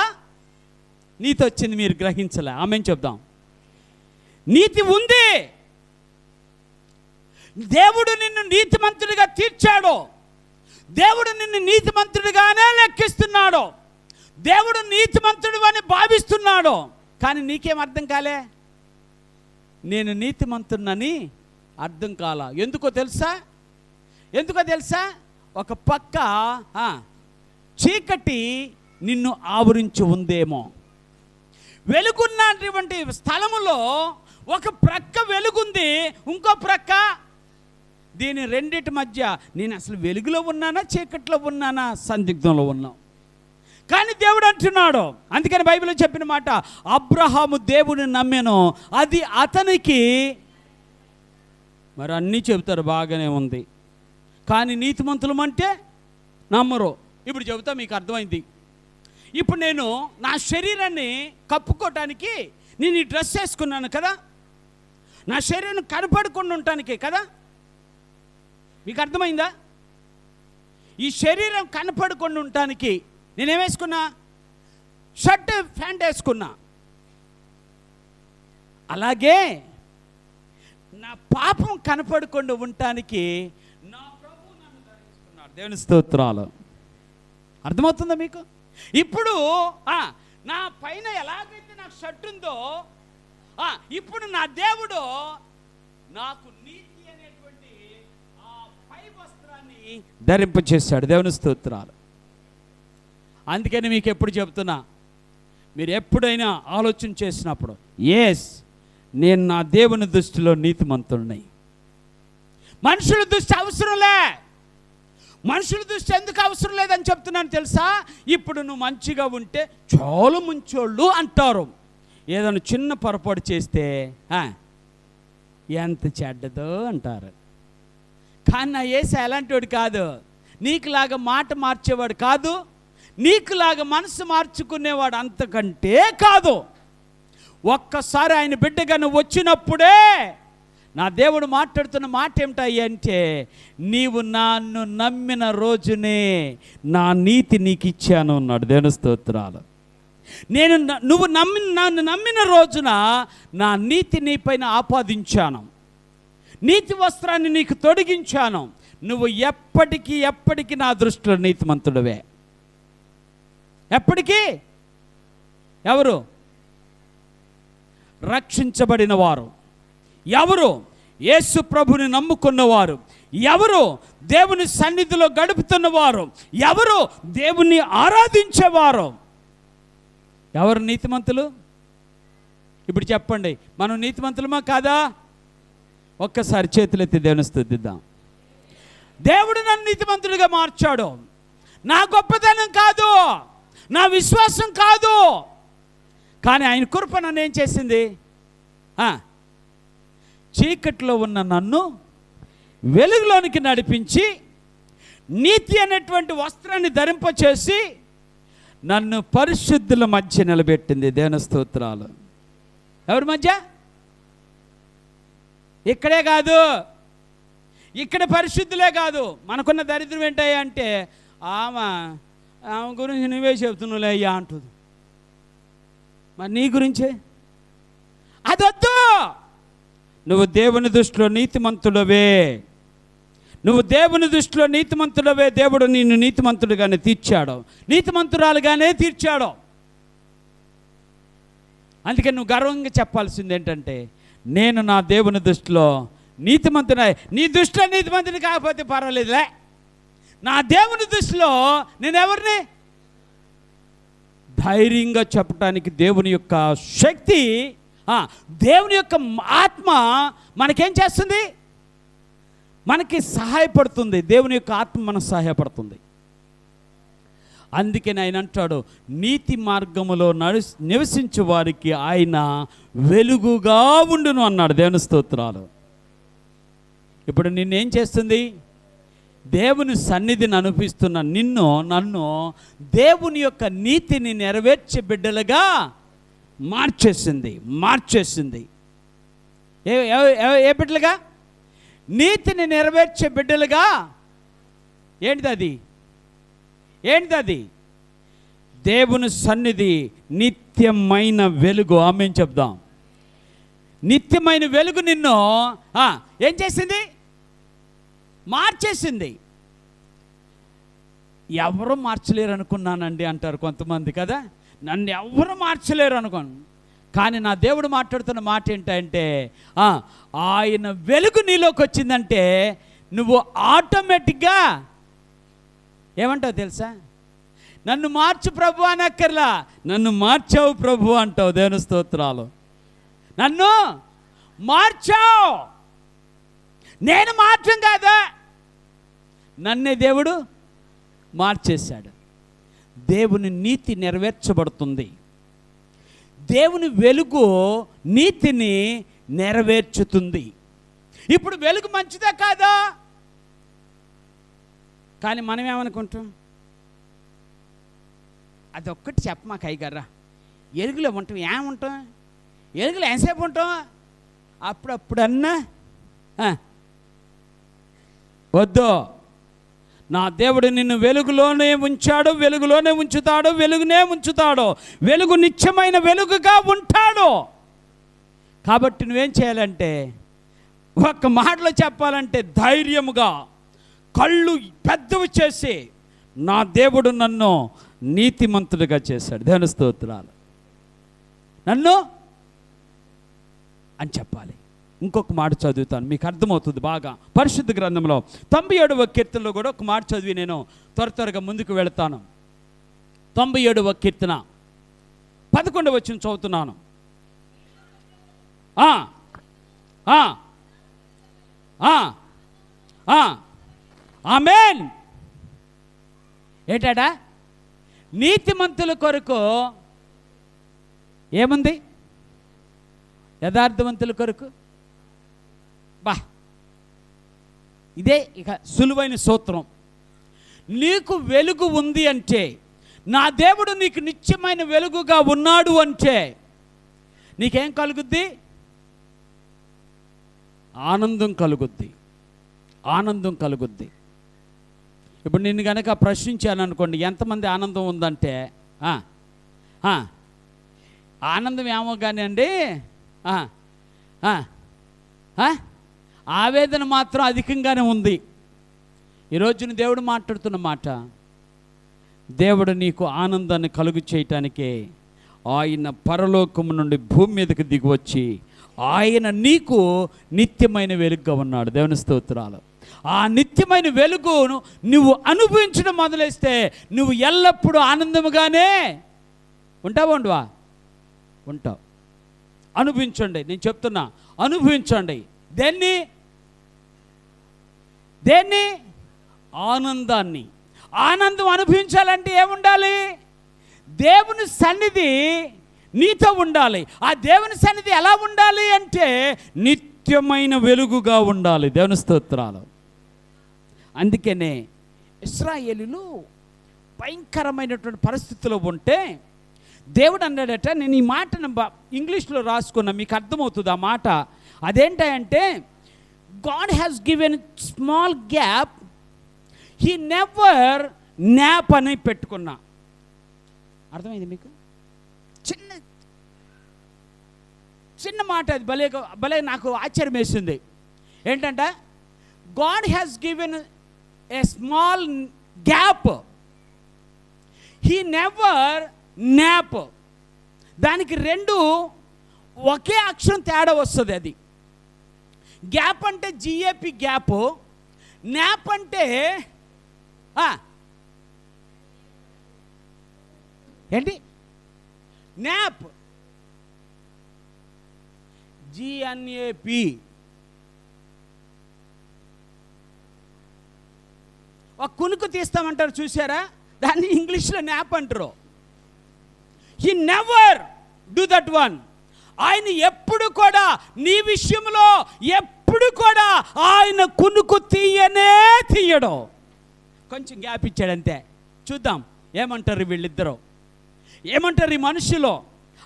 నీతి వచ్చింది, మీరు గ్రహించలే. ఆమేన్ చెప్దాం. నీతి ఉంది. దేవుడు నిన్ను నీతిమంతుడిగా తీర్చాడు. దేవుడు నిన్ను నీతిమంతుడిగానే లెక్కిస్తున్నాడు. దేవుడు నీతిమంతుడు అని భావిస్తున్నాడు. కానీ నీకేం అర్థం కాలే? నేను నీతిమంతుడినని అర్థం కాల. ఎందుకో తెలుసా? ఒక పక్క చీకటి నిన్ను ఆవరించి ఉందేమో. వెలుగున్నటువంటి స్థలములో ఒక ప్రక్క వెలుగుంది, ఇంకో ప్రక్క దీని రెండిటి మధ్య నేను అసలు వెలుగులో ఉన్నానా చీకట్లో ఉన్నానా సందిగ్ధంలో ఉన్నాం. కానీ దేవుడు అంటున్నాడు, అందుకని బైబిల్లో చెప్పిన మాట, అబ్రహాము దేవుడిని నమ్మెను, అది అతనికి. మరి అన్నీ చెబుతారు బాగానే ఉంది, కానీ నీతిమంతులం అంటే నమ్మరు. ఇప్పుడు చెబుతా, మీకు అర్థమైంది. ఇప్పుడు నేను నా శరీరాన్ని కప్పుకోవటానికి నేను ఈ డ్రెస్ వేసుకున్నాను కదా, నా శరీరం కనపడకుండా ఉండటానికే కదా. మీకు అర్థమైందా? ఈ శరీరం కనపడకుండా ఉండటానికి నేనేం వేసుకున్నా? షర్ట్ ప్యాంట్ వేసుకున్నా. అలాగే నా పాపం కనపడకుండా ఉండటానికి నా ప్రభువు నన్ను ధరించుకున్నాడు. దేవుని స్తోత్రాలు. అర్థమవుతుందా మీకు? ఇప్పుడు నా పైన ఎలాగైతే నాకు షర్ట్ ఉందో, ఇప్పుడు నా దేవుడు నాకు నీతి అనేటువంటి ఆ పై వస్త్రాన్ని ధరింపచేశాడు. దేవుని స్తోత్రాలు. అందుకని మీకు ఎప్పుడు చెప్తున్నా, మీరు ఎప్పుడైనా ఆలోచన చేసినప్పుడు, నేను నా దేవుని దృష్టిలో నీతిమంతుడిని. మనుషుల దృష్టి అవసరంలే. మనుషుల దృష్టి ఎందుకు అవసరం లేదని చెప్తున్నాను తెలుసా? ఇప్పుడు నువ్వు మంచిగా ఉంటే చాలా మంచోళ్ళు అంటారు. ఏదైనా చిన్న పొరపాటు చేస్తే ఎంత చెడ్డదో అంటారు. కానీ నా యేసు అలాంటి వాడు కాదు. నీకులాగా మాట మార్చేవాడు కాదు, నీకులాగా మనసు మార్చుకునేవాడు అంతకంటే కాదు. ఒక్కసారి ఆయన బిడ్డగా నువ్వు వచ్చినప్పుడే నా దేవుడు మాట్లాడుతున్న మాట ఏమిటయ్యా అంటే, నీవు నన్ను నమ్మిన రోజునే నా నీతి నీకు ఇచ్చాను అన్నాడు. దేవుని స్తోత్రాలు. నన్ను నమ్మిన రోజున నా నీతి నీపైన ఆపాదించాను, నీతి వస్త్రాన్ని నీకు తొడిగించాను. నువ్వు ఎప్పటికీ నా దృష్టిలో నీతిమంతుడవే. ఎప్పటికీ. ఎవరు రక్షించబడిన వారు, ఎవరు యేసు ప్రభుని నమ్ముకున్నవారు, ఎవరు దేవుని సన్నిధిలో గడుపుతున్నవారు, ఎవరు దేవుని ఆరాధించేవారు, ఎవరు నీతిమంతులు? ఇప్పుడు చెప్పండి, మనం నీతిమంతులమా కాదా? ఒక్కసారి చేతులెత్తి దేవుని స్తుతిద్దాం. దేవుడు నన్ను నీతిమంతుడిగా మార్చాడు. నా గొప్పతనం కాదు, నా విశ్వాసం కాదు, కానీ ఆయన కృప నన్ను ఏం చేసింది? చీకట్లో ఉన్న నన్ను వెలుగులోనికి నడిపించి నీతి అనేటువంటి వస్త్రాన్ని ధరింపచేసి నన్ను పరిశుద్ధుల మధ్య నిలబెట్టింది. దేవుని స్తోత్రాలు. ఎవరి మధ్య? ఇక్కడే కాదు, ఇక్కడ పరిశుద్ధులే కాదు. మనకున్న దరిద్రం ఏంటయ్యా అంటే, ఆమె గురించి నువ్వే చెప్తున్నావులే అయ్యా అంటుంది. మరి నీ గురించే అదొద్దు. నువ్వు దేవుని దృష్టిలో నీతిమంతుడవే, నువ్వు దేవుని దృష్టిలో నీతిమంతుడవే. దేవుడు నిన్ను నీతిమంతుడిగానే తీర్చాడు, నీతిమంతురాలుగానే తీర్చాడు. అందుకే నువ్వు గర్వంగా చెప్పాల్సింది ఏంటంటే, నేను నా దేవుని దృష్టిలో నీతిమంతుడే. నీ దృష్టిలో నీతిమంతుని కాకపోతే పర్వాలేదులే, నా దేవుని దృష్టిలో నేను ఎవరిని? ధైర్యంగా చెప్పడానికి దేవుని యొక్క శక్తి, దేవుని యొక్క ఆత్మ మనకేం చేస్తుంది? మనకి సహాయపడుతుంది. దేవుని యొక్క ఆత్మ మనకు సహాయపడుతుంది. అందుకే ఆయన అంటాడు, నీతి మార్గములో నివసించు వారికి ఆయన వెలుగుగా ఉండును అన్నాడు. దేవుని స్తోత్రాలు. ఇప్పుడు నిన్నేం చేస్తుంది? దేవుని సన్నిధిని అనిపిస్తున్న నన్ను దేవుని యొక్క నీతిని నెరవేర్చే బిడ్డలుగా మార్చేసింది. ఏ బిడ్డలుగా? నీతిని నెరవేర్చే బిడ్డలుగా. ఏంటిది? దేవుని సన్నిధి నిత్యమైన వెలుగు. ఆమేన్ చెప్దాం. నిత్యమైన వెలుగు నిన్ను ఏం చేసింది? మార్చేసింది. ఎవరు మార్చలేరు అనుకున్నానండి అంటారు కొంతమంది కదా. నన్ను ఎవరు మార్చలేరు అనుకోను. కానీ నా దేవుడు మాట్లాడుతున్న మాట ఏంటంటే, ఆయన వెలుగు నీలోకి వచ్చిందంటే నువ్వు ఆటోమేటిక్గా ఏమంటావు తెలుసా? నన్ను మార్చు ప్రభు అనక్కర్లా, నన్ను మార్చావు ప్రభు అంటావు. దేవుని స్తోత్రాలు. నన్ను మార్చావు. నేను మార్చం కాదా, నన్నే దేవుడు మార్చేశాడు. దేవుని నీతి నెరవేర్చబడుతుంది. దేవుని వెలుగు నీతిని నెరవేర్చుతుంది. ఇప్పుడు వెలుగు మంచిదా కాదా? కానీ మనం ఏమనుకుంటాం? అదొక్కటి చెప్పమా కైగారా, ఎలుగులో ఉంటాం. ఏముంటాం? ఎలుగులో ఎంతసేపు ఉంటాం? అప్పుడప్పుడన్నా వద్దు. నా దేవుడు నిన్ను వెలుగులోనే ఉంచాడు, వెలుగులోనే ఉంచుతాడు, వెలుగునే ఉంచుతాడు. వెలుగు నిత్యమైన వెలుగుగా ఉంటాడు. కాబట్టి నువ్వేం చేయాలంటే, ఒక్క మాటలో చెప్పాలంటే ధైర్యముగా కళ్ళు పెద్దవి చేసి, నా దేవుడు నన్ను నీతిమంతుడిగా చేశాడు. దేవుని స్తోత్రాలు. నన్ను అని చెప్పాలి. ఇంకొక మాట చదువుతాను, మీకు అర్థమవుతుంది బాగా. పరిశుద్ధ గ్రంథంలో 97వ కీర్తనలో కూడా ఒక మాట చదివి నేను త్వరగా ముందుకు వెళతాను. 97వ కీర్తన 11వ వచనం చదువుతున్నాను. ఆమేన్. ఏంటాడా? నీతిమంతుల కొరకు ఏముంది? యథార్థవంతుల కొరకు. ఇదే ఇక సులువైన సూత్రం. నీకు వెలుగు ఉంది అంటే, నా దేవుడు నీకు నిత్యమైన వెలుగుగా ఉన్నాడు అంటే నీకేం కలుగుద్ది? ఆనందం కలుగుద్ది. ఆనందం కలుగుద్ది. ఇప్పుడు నిన్ను కనుక ప్రశ్నించాను అనుకోండి, ఎంతమంది ఆనందం ఉందంటే, ఆనందం ఏమో కానీ అండి, ఆవేదన మాత్రం అధికంగానే ఉంది. ఈరోజున దేవుడు మాట్లాడుతున్న మాట, దేవుడు నీకు ఆనందాన్ని కలుగు చేయటానికే ఆయన పరలోకము నుండి భూమి మీదకి దిగివచ్చి ఆయన నీకు నిత్యమైన వెలుగుగా ఉన్నాడు. దేవుని స్తోత్రాలు. ఆ నిత్యమైన వెలుగును నువ్వు అనుభవించడం మొదలేస్తే నువ్వు ఎల్లప్పుడూ ఆనందముగానే ఉంటావా? ఉంటావు. అనుభవించండి. నేను చెప్తున్నా, అనుభవించండి. దేన్ని? ఆనందాన్ని. ఆనందం అనుభవించాలంటే ఏముండాలి? దేవుని సన్నిధి నీతో ఉండాలి. ఆ దేవుని సన్నిధి ఎలా ఉండాలి అంటే నిత్యమైన వెలుగుగా ఉండాలి. దేవుని స్తోత్రాలు. అందుకనే ఇశ్రాయేలీయులు భయంకరమైనటువంటి పరిస్థితిలో ఉంటే దేవుడు అన్నాడట, నేను ఈ మాటను ఇంగ్లీష్లో రాసుకున్నా, మీకు అర్థమవుతుంది ఆ మాట. అదేంటంటే, God has given small gap, he never nap అని పెట్టుకున్నా. అర్థమైంది మీకు? చిన్న మాట అది. భలే నాకు ఆశ్చర్యం వేసింది. ఏంటంటే, God has given a small gap, he never nap. దానికి రెండు ఒకే అక్షరం తేడా వస్తుంది. అది గ్యాప్ అంటే జిఏపి గ్యాప్, న్యాప్ అంటే ఏంటి? న్యాప్ జిఎన్ఏపి. ఒక కునుకు తీస్తామంటారు చూసారా, దాన్ని ఇంగ్లీష్లో న్యాప్ అంటారు. He never do that one. ఆయన ఎప్పుడు కూడా నీ విషయంలో ఎప్పుడు కూడా ఆయన కునుకు తీయడు. కొంచెం గ్యాప్ ఇచ్చాడంతే. చూద్దాం ఏమంటారు వీళ్ళిద్దరూ, ఏమంటారు ఈ మనుషులు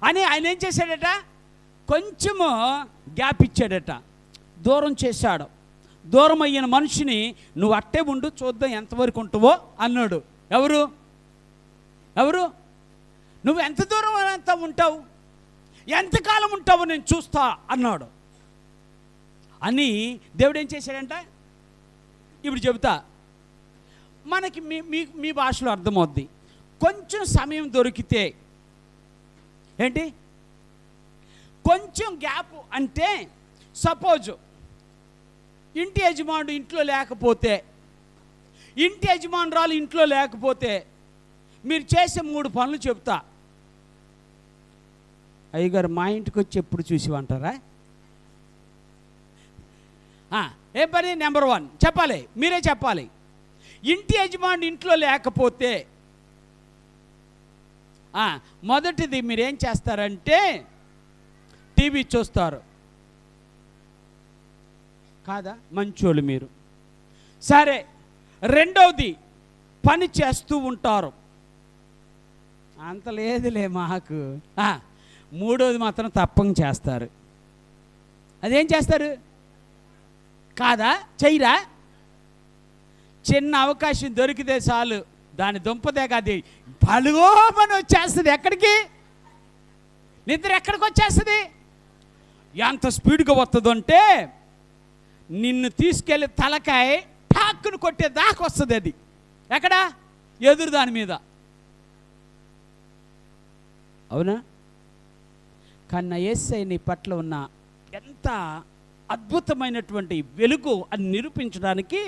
అని. ఆయన ఏం చేశాడట? కొంచెము గ్యాప్ ఇచ్చాడట, దూరం చేశాడు. దూరం అయిన మనిషిని నువ్వు అట్టే ఉండు, చూద్దాం ఎంతవరకు ఉంటావో అన్నాడు. ఎవరు? నువ్వు ఎంత దూరం అంతా ఉంటావు, ఎంతకాలం ఉంటావో నేను చూస్తా అన్నాడు. అని దేవుడు ఏం చేశాడంట? ఇప్పుడు చెబుతా, మనకి మీ భాషలో అర్థమవుద్ది. కొంచెం సమయం దొరికితే ఏంటి? కొంచెం గ్యాప్ అంటే, సపోజ్ ఇంటి యజమానుడు ఇంట్లో లేకపోతే, ఇంటి యజమానురాలు ఇంట్లో లేకపోతే మీరు చేసే 3 పనులు చెప్తా. అయ్యగారు మా ఇంటికి వచ్చి ఎప్పుడు చూసివంటారా? ఏం పని? నెంబర్ 1 చెప్పాలి, మీరే చెప్పాలి. ఇంటి యజమానుడు ఇంట్లో లేకపోతే మొదటిది మీరేం చేస్తారంటే టీవీ చూస్తారు. కాదా? మంచోళ్ళు మీరు. సరే, రెండవది పని చేస్తూ ఉంటారు. అంత లేదులే మాకు. మూడవది మాత్రం తప్పని చేస్తారు. అదేం చేస్తారు? కాదా? చెయ్యరా? చిన్న అవకాశం దొరికితే చాలు, దాని దుంపదే కాదు పలుగోమని వచ్చేస్తుంది. ఎక్కడికి? నిద్ర ఎక్కడికి వచ్చేస్తుంది? ఎంత స్పీడ్గా వస్తుందంటే నిన్ను తీసుకెళ్ళి తలకాయ ఠాక్కును కొట్టే దాకా వస్తుంది. అది ఎక్కడ? ఎదురు దాని మీద. అవునా? కానీ నా యేసయ్య నీ పట్ల ఉన్న ఎంత అద్భుతమైనటువంటి వెలుగు అని నిరూపించడానికి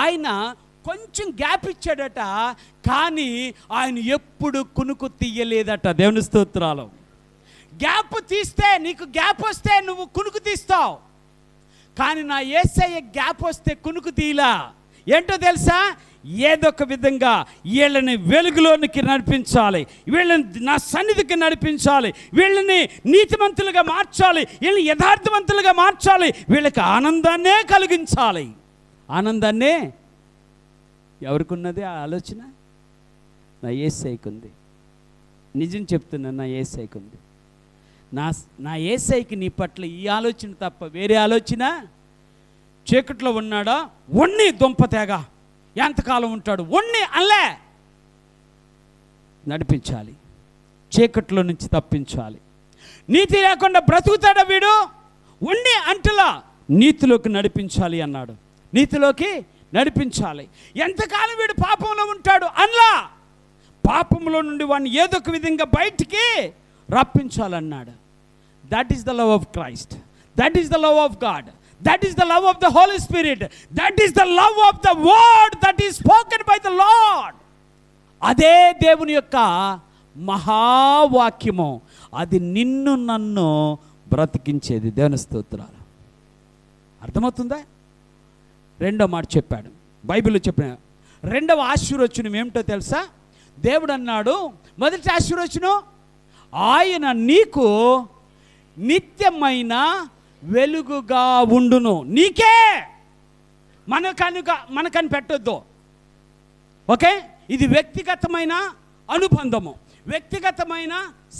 ఆయన కొంచెం గ్యాప్ ఇచ్చాడట, కానీ ఆయన ఎప్పుడు కునుకు తీయలేదట. దేవుని స్తోత్రాలు. గ్యాప్ తీస్తే, నీకు గ్యాప్ వస్తే నువ్వు కునుకు తీస్తావు, కానీ నా యేసయ్య గ్యాప్ వస్తే కునుకు తీయలా. ఏంటో తెలుసా? ఏదొక విధంగా వీళ్ళని వెలుగులోనికి నడిపించాలి, వీళ్ళని నా సన్నిధికి నడిపించాలి, వీళ్ళని నీతిమంతులుగా మార్చాలి, వీళ్ళని యథార్థవంతులుగా మార్చాలి, వీళ్ళకి ఆనందాన్నే కలిగించాలి. ఆనందాన్నే ఎవరికి ఉన్నది ఆ ఆలోచన? నా యేసయ్యకు ఉంది. నిజం చెప్తున్నా, నా యేసయ్యకు ఉంది. నా యేసయ్యకి నీ పట్ల ఈ ఆలోచన తప్ప వేరే ఆలోచన. చీకట్లో ఉన్నాడా, ఉన్ని దుంపతేగా ఎంతకాలం ఉంటాడు, ఉన్ని అల్లే నడిపించాలి, చీకట్లో నుంచి తప్పించాలి. నీతి లేకుండా బ్రతుకుతాడా వీడు, ఉన్ని అంటలా నీతిలోకి నడిపించాలి అన్నాడు. నీతిలోకి నడిపించాలి. ఎంతకాలం వీడు పాపంలో ఉంటాడు అన్లా, పాపంలో నుండి వాడిని ఏదో ఒక విధంగా బయటికి రప్పించాలన్నాడు. That is the love of Christ, that is the love of God, that is the love of the Holy Spirit, that is the love of the word that is spoken by the Lord. అదే దేవుని యొక్క మహావాక్యము, అది నిన్ను నన్ను బ్రతికించేది. దేవుని స్తోత్రాలు. అర్థమవుతుందా? రెండో మాట చెప్పాడు బైబిల్లో చెప్పిన రెండవ ఆశీర్వచనం ఏమిటో తెలుసా? దేవుడు అన్నాడు, మొదటి ఆశీర్వచనం, ఆయన నీకు నిత్యమైన వెలుగుగా ఉండును. నీకే, మనకని పెట్టొద్దు. ఓకే, ఇది వ్యక్తిగతమైన అనుబంధము, వ్యక్తిగతమైన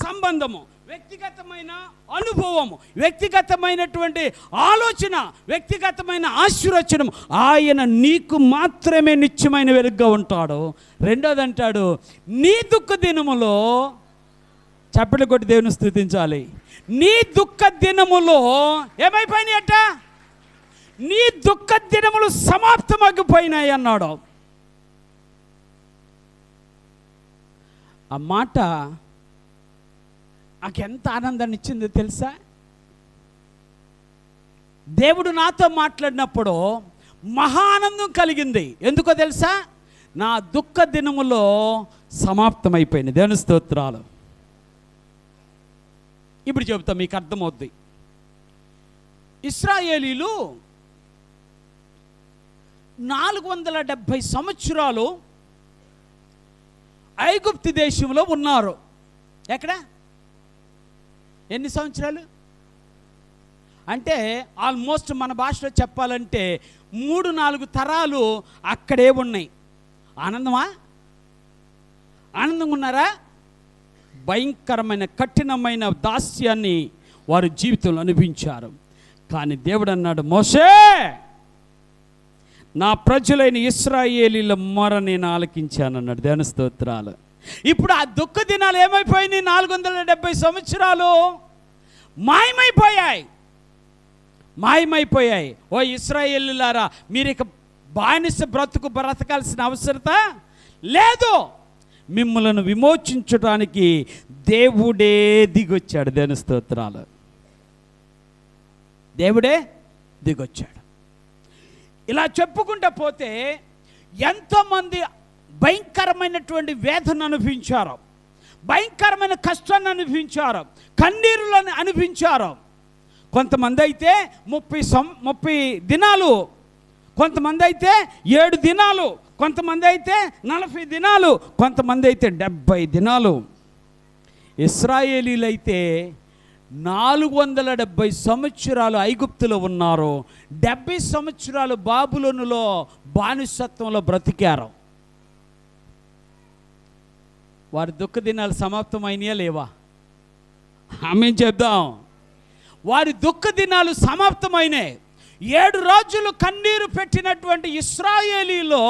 సంబంధము, వ్యక్తిగతమైన అనుభవము, వ్యక్తిగతమైనటువంటి ఆలోచన, వ్యక్తిగతమైన ఆశీర్వచనం. ఆయన నీకు మాత్రమే నిత్యమైన వెలుగుగా ఉంటాడు. రెండోది అంటాడు, నీ దుఃఖ దినములో, చప్పట్లు కొట్టి దేవుని స్తుతించాలి, నీ దుఃఖ దినములో ఏమైపోయినాయట? నీ దుఃఖ దినములు సమాప్తమైపోయినాయి అన్నాడు. ఆ మాట నాకెంత ఆనందాన్ని ఇచ్చిందో తెలుసా? దేవుడు నాతో మాట్లాడినప్పుడు మహా ఆనందం కలిగింది. ఎందుకో తెలుసా? నా దుఃఖ దినములో సమాప్తమైపోయింది. దేవుని స్తోత్రాలు. ఇప్పుడు చెబుతా, మీకు అర్థమవుద్ది. ఇశ్రాయేలీలు 470 సంవత్సరాలు ఐగుప్తు దేశంలో ఉన్నారు. ఎక్కడ? ఎన్ని సంవత్సరాలు అంటే ఆల్మోస్ట్ మన భాషలో చెప్పాలంటే 3-4 తరాలు అక్కడే ఉన్నాయి. ఆనందమా? ఆనందంగా ఉన్నారా? భయంకరమైన కఠినమైన దాస్యాన్ని వారు జీవితంలో అనుభవించారు. కానీ దేవుడు అన్నాడు, మోషే, నా ప్రజలైన ఇశ్రాయేలీల మొర నేను ఆలకించానన్నాడు. దేవుని స్తోత్రాలు. ఇప్పుడు ఆ దుఃఖ దినాలు ఏమైపోయినాయి? 470 సంవత్సరాలు మాయమైపోయాయి. ఓ ఇశ్రాయేలీయులారా, మీరు ఇక బానిస బ్రతకాల్సిన అవసరత లేదు. మిమ్మల్ని విమోచించడానికి దేవుడే దిగొచ్చాడు. దేవుని స్తోత్రాలు. దేవుడే దిగొచ్చాడు. ఇలా చెప్పుకుంటూ పోతే ఎంతోమంది భయంకరమైనటువంటి వేదన అనుభవించారు, భయంకరమైన కష్టాన్ని అనుభవించారు, కన్నీరులను అనుభవించారు. కొంతమంది అయితే 30 దినాలు, కొంతమంది అయితే 7 దినాలు, కొంతమంది అయితే 40 దినాలు, కొంతమంది అయితే 70 దినాలు. ఇశ్రాయేలీలైతే 470 సంవత్సరాలు ఐగుప్తులో ఉన్నారు, 70 సంవత్సరాలు బాబులోనులో బానిసత్వంలో బ్రతికారు. వారి దుఃఖ దినాలు సమాప్తమైనయా లేవా? ఆమేన్ చెప్దాం. వారి దుఃఖ దినాలు సమాప్తమైనాయి. 7 రోజులు కన్నీరు పెట్టినటువంటి ఇశ్రాయేలీలో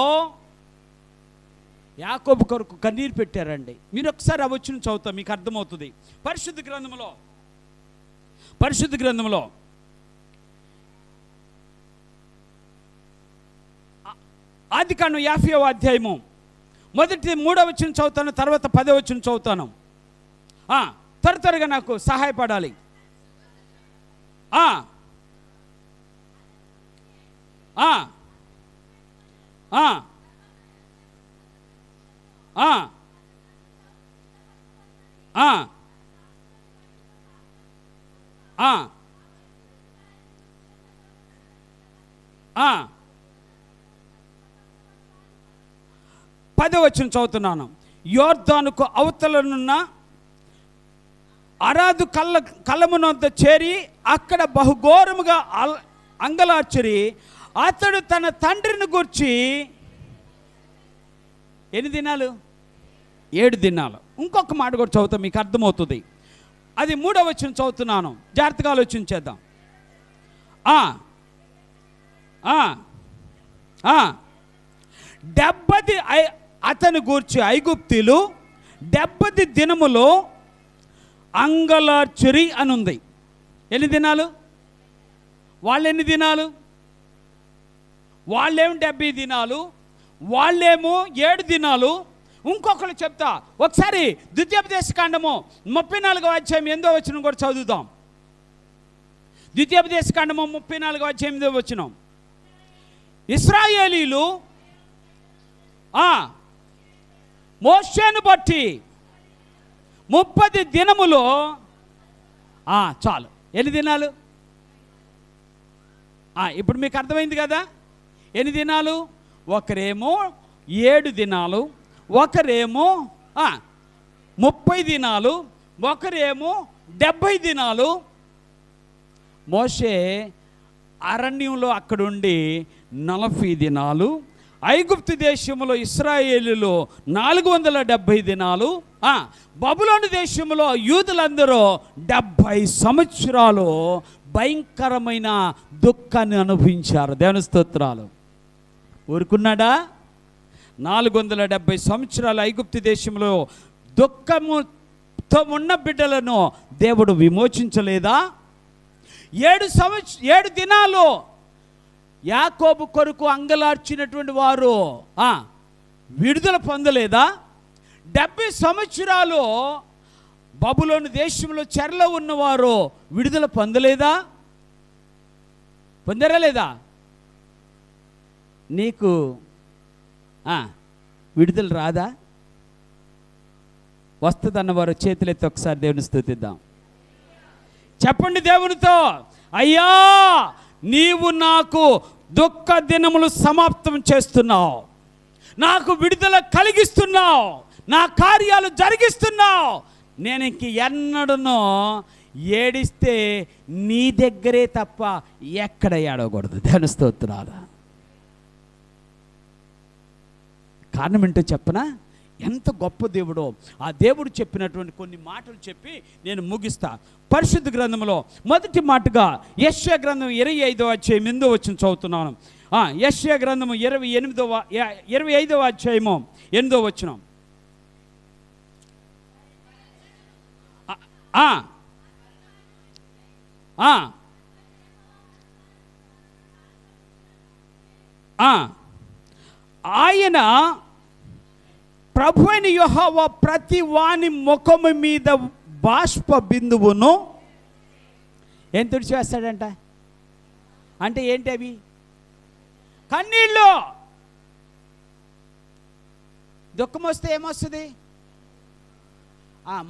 యాకోబు కొరకు కన్నీరు పెట్టారండి. మీరు ఒకసారి అవచ్చును చదువుతాం, మీకు అర్థమవుతుంది. పరిశుద్ధ గ్రంథంలో ఆదికాండం 50వ అధ్యాయము మొదటి 3వ వచనం చదువుతాను, తర్వాత 10వ వచనం చదువుతాను. త్వరగా నాకు సహాయపడాలి. పదవచనం చదువుతున్నాను. యోర్దానుకు అవతలనున్న అరాదు కళ్ళమునంత చేరి అక్కడ బహుఘోరముగా అంగలార్చరి అతడు తన తండ్రిని గూర్చి ఎన్ని దినాలు? 7 దినాలు. ఇంకొక మాట కూడా చదువుతాం, మీకు అర్థమవుతుంది. అది 3వ వచనం చదువుతున్నాను, జాగ్రత్తగా ఆలోచించేద్దాం. అతను గూర్చి ఐగుప్తీలు 70 దినములో అంగలార్చురి అని ఉంది. ఎన్ని దినాలు? వాళ్ళు ఎన్ని దినాలు? వాళ్ళేమో 70 దినాలు, వాళ్ళేమో 7 దినాలు. ఇంకొకరు చెప్తా, ఒకసారి ద్వితీయోపదేశకాండము 34వ అధ్యాయం 8వ వచనం కూడా చదువుదాం. ద్వితీయోపదేశకాండము 34వ అధ్యాయం 8వ వచనం. ఇశ్రాయేలీలు మోషేను బట్టి 30 దినములో చాలు. ఎన్ని దినాలు? ఇప్పుడు మీకు అర్థమైంది కదా ఎన్ని దినాలు? ఒకరేమో 7 దినాలు, ఒకరేమో 30 దినాలు, ఒకరేమో 70 దినాలు. మోషే అరణ్యంలో అక్కడుండి 40 దినాలు, ఐగుప్తు దేశంలో ఇశ్రాయేలులో 470 దినాలు, బబులోను దేశంలో యూదులందరూ 70 సంవత్సరాలు భయంకరమైన దుఃఖాన్ని అనుభవించారు. దేవుని స్తోత్రాలు. ఊరుకున్నాడా? 470 సంవత్సరాలు ఐగుప్తు దేశంలో దుఃఖముతో ఉన్న బిడ్డలను దేవుడు విమోచించలేదా? 7 దినాలు యాకోబు కొరకు అంగలార్చినటువంటి వారు విడుదల పొందలేదా? 70 సంవత్సరాలు బబులోను దేశంలో చెరలో ఉన్నవారు విడుదల పొందలేదా? పొందరా లేదా? నీకు విడుదల రాదా? వస్తుందన్న వారు చేతులెత్తి ఒకసారి దేవుని స్తుతిద్దాం. చెప్పండి దేవునితో, అయ్యా నీవు నాకు దుఃఖ దినములు సమాప్తం చేస్తున్నావు, నాకు విడుదల కలిగిస్తున్నావు, నా కార్యాలు జరిగిస్తున్నావు. నేను ఇంక ఎన్నడనో ఏడిస్తే నీ దగ్గరే తప్ప ఎక్కడ ఏడవకూడదు. దేవుని స్తోత్రాలు. కారణం ఏంటో చెప్పనా? ఎంత గొప్ప దేవుడో. ఆ దేవుడు చెప్పినటువంటి కొన్ని మాటలు చెప్పి నేను ముగిస్తా. పరిశుద్ధ గ్రంథంలో మొదటి మాటగా యెషయా గ్రంథం 25వ అధ్యాయం 8వ వచనం చదువుతున్నాను. యెషయా గ్రంథము 25వ అధ్యాయము 8వ వచనం. ఆయన ప్రభు అయిన యెహోవా ప్రతి వాని ముఖము మీద బాష్ప బిందువును ఏం తుడిచివేస్తాడంట? అంటే ఏంటి అవి? కన్నీళ్ళు. దుఃఖం వస్తే ఏమొస్తుంది?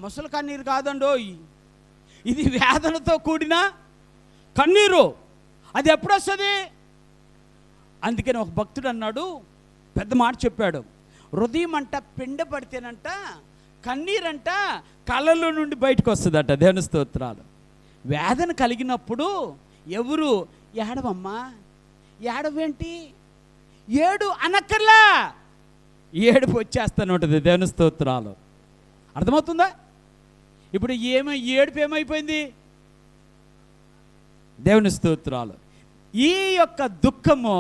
ముసలి కన్నీరు కాదండో, ఇది వేదనతో కూడిన కన్నీరు. అది ఎప్పుడు వస్తుంది? అందుకని ఒక భక్తుడు అన్నాడు, పెద్ద మాట చెప్పాడు, హృదయం అంట పిండ పడితేనంట కన్నీరంట కళ్ళలో నుండి బయటకు వస్తుందట. దేవుని స్తోత్రాలు. వేదన కలిగినప్పుడు ఎవరు ఏడవమ్మా, ఏడవేంటి, ఏడు అనక్కర్లా, ఏడుపు వచ్చేస్తాను ఉంటుంది. దేవుని స్తోత్రాలు. అర్థమవుతుందా? ఇప్పుడు ఏడుపు ఏమైపోయింది? దేవుని స్తోత్రాలు. ఈ యొక్క దుఃఖము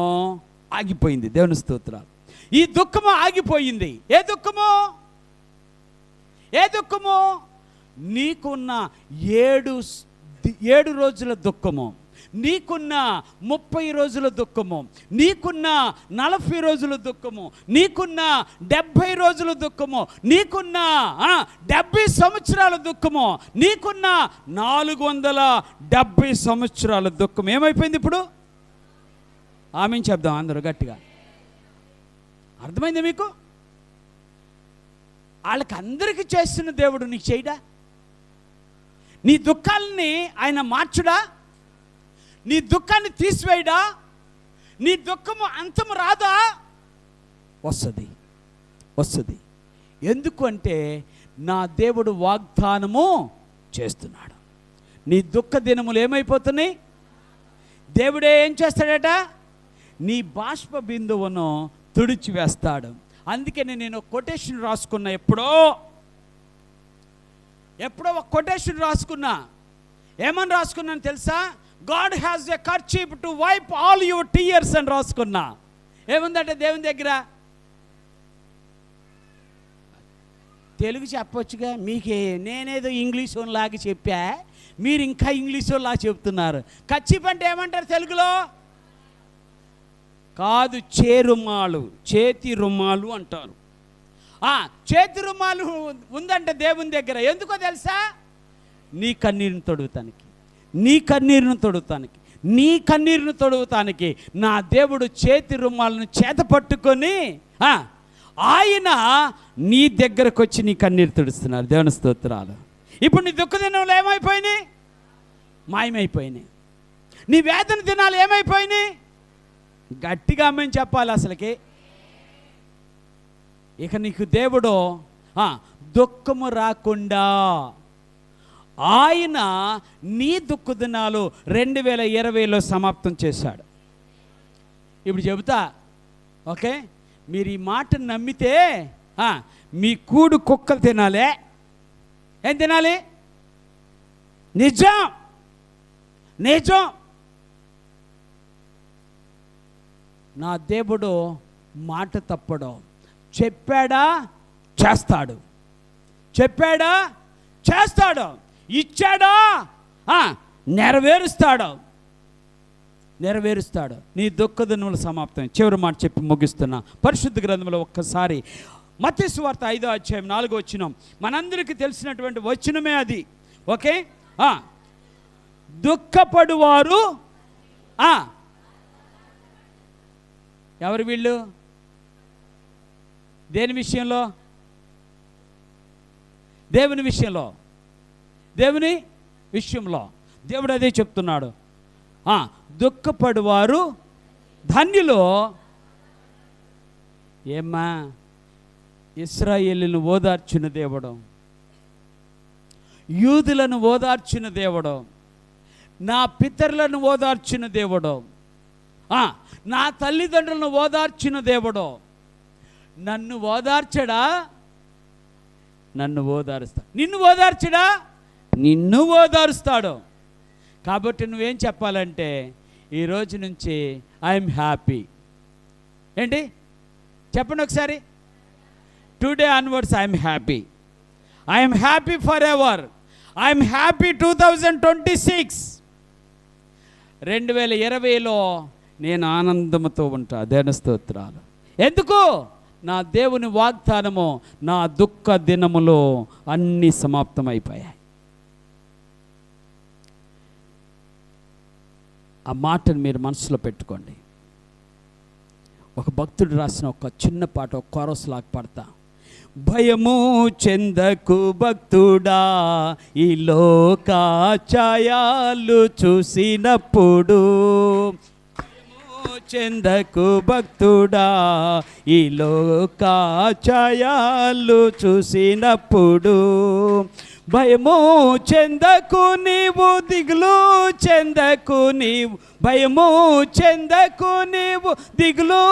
ఆగిపోయింది. దేవుని స్తోత్రాలు. ఈ దుఃఖము ఆగిపోయింది. ఏ దుఃఖము? ఏ దుఃఖము? నీకున్న 7 రోజుల దుఃఖము, నీకున్న 30 రోజుల దుఃఖము, నీకున్న 40 రోజుల దుఃఖము, నీకున్న 70 రోజుల దుఃఖము, నీకున్న 70 సంవత్సరాల దుఃఖము, నీకున్న 470 సంవత్సరాల దుఃఖం ఏమైపోయింది ఇప్పుడు? ఆమేన్ చెప్దాం అందరూ గట్టిగా. అర్థమైంది మీకు? వాళ్ళకి అందరికీ చేస్తున్న దేవుడు నీకు చేయడా? నీ దుఃఖాలని ఆయన మార్చుడా? నీ దుఃఖాన్ని తీసివేయడా? నీ దుఃఖము అంతము రాదా? వస్తుంది, వస్తుంది. ఎందుకు అంటే నా దేవుడు వాగ్దానము చేస్తున్నాడు. నీ దుఃఖ దినములు ఏమైపోతున్నాయి? దేవుడే ఏం చేస్తాడట? నీ బాష్ప బిందువును తుడిచివేస్తాడు. అందుకని నేను కొటేషన్ రాసుకున్నా, ఎప్పుడో ఒక కొటేషన్ రాసుకున్నా. ఏమని రాసుకున్నాను తెలుసా? God has a kerchief to wipe all your tears అని రాసుకున్నా. ఏముందంటే దేవుని దగ్గర, తెలుగు చెప్పొచ్చుగా, మీకే నేనేదో ఇంగ్లీష్ లాగా చెప్పా, మీరు ఇంకా ఇంగ్లీష్ లాగా చెప్తున్నారు. కర్చీఫ్ అంటే ఏమంటారు తెలుగులో? కాదు, చేరుమాలు, చేతి రుమాలు అంటారు. చేతి రుమాలు ఉందంటే దేవుని దగ్గర. ఎందుకో తెలుసా? నీ కన్నీరుని తొడుగుతానికి, నీ కన్నీరుని తొడుగుతానికి, నీ కన్నీరుని తొడుగుతానికి నా దేవుడు చేతి రుమాలను చేత పట్టుకొని ఆయన నీ దగ్గరకు వచ్చి నీ కన్నీరు తుడుస్తున్నారు. దేవుని స్తోత్రాలు. ఇప్పుడు నీ దుఃఖ దినాలు ఏమైపోయినాయి? మాయమైపోయినాయి. నీ వేదన దినాలు ఏమైపోయినాయి? గట్టిగా అమ్మని చెప్పాలి అసలుకి. ఇక నీకు దేవుడు దుఃఖము రాకుండా ఆయన నీ దుఃఖ దినాలు 2020లో సమాప్తం చేశాడు. ఇప్పుడు చెబుతా, ఓకే? మీరు ఈ మాటను నమ్మితే మీ కూడు కుక్కలు తినాలే. ఏం తినాలి? నిజం, నిజం. నా దేవుడు మాట తప్పడు. చెప్పాడా చేస్తాడు, చెప్పాడా చేస్తాడు, ఇచ్చాడా నెరవేరుస్తాడు. నీ దుఃఖ దినముల సమాప్తం. చివరి మాట చెప్పి ముగిస్తున్నా. పరిశుద్ధ గ్రంథంలో ఒక్కసారి మత్తయి సువార్త 5వ అధ్యాయం 4వ వచనం, మనందరికీ తెలిసినటువంటి వచనమే అది. ఓకే? దుఃఖపడువారు ఎవరు వీళ్ళు? దేని విషయంలో? దేవుని విషయంలో. దేవుని విషయంలో దేవుడు అదే చెప్తున్నాడు. దుఃఖపడువారు ధన్యులు. ఏమ్మా, ఇశ్రాయేలును ఓదార్చిన దేవుడు, యూదులను ఓదార్చిన దేవుడు, నా పితరులను ఓదార్చిన దేవుడు, నా తల్లిదండ్రులను ఓదార్చిన దేవుడు నన్ను ఓదార్చడా? నన్ను ఓదారుస్తాడు. నిన్ను ఓదార్చడా? నిన్ను ఓదారుస్తాడు. కాబట్టి నువ్వేం చెప్పాలంటే, ఈరోజు నుంచి ఐఎమ్ హ్యాపీ. ఏంటి చెప్పండి ఒకసారి. Today onwards I'm happy. I'm happy for ever. I'm happy 2026. 2020లో నేను ఆనందంతో ఉంటా. దేవుని స్తోత్రాలు. ఎందుకు? నా దేవుని వాగ్దానము నా దుఃఖ దినములో అన్నీ సమాప్తమైపోయాయి. ఆ మాటను మీరు మనసులో పెట్టుకోండి. ఒక భక్తుడు రాసిన ఒక చిన్న పాట, ఒక కోరస్ లాగా పాడతా. భయము చెందకు భక్తుడా, ఈ లోక ఛాయలు చూసినప్పుడు. భయము చెందకు భక్తుడా, ఈ లోక ఛాయలు చూసినప్పుడు. భయము చెందకు నీవు, దిగులు చెందకు నీవు. భయము చెందకు నీవు, దిగులు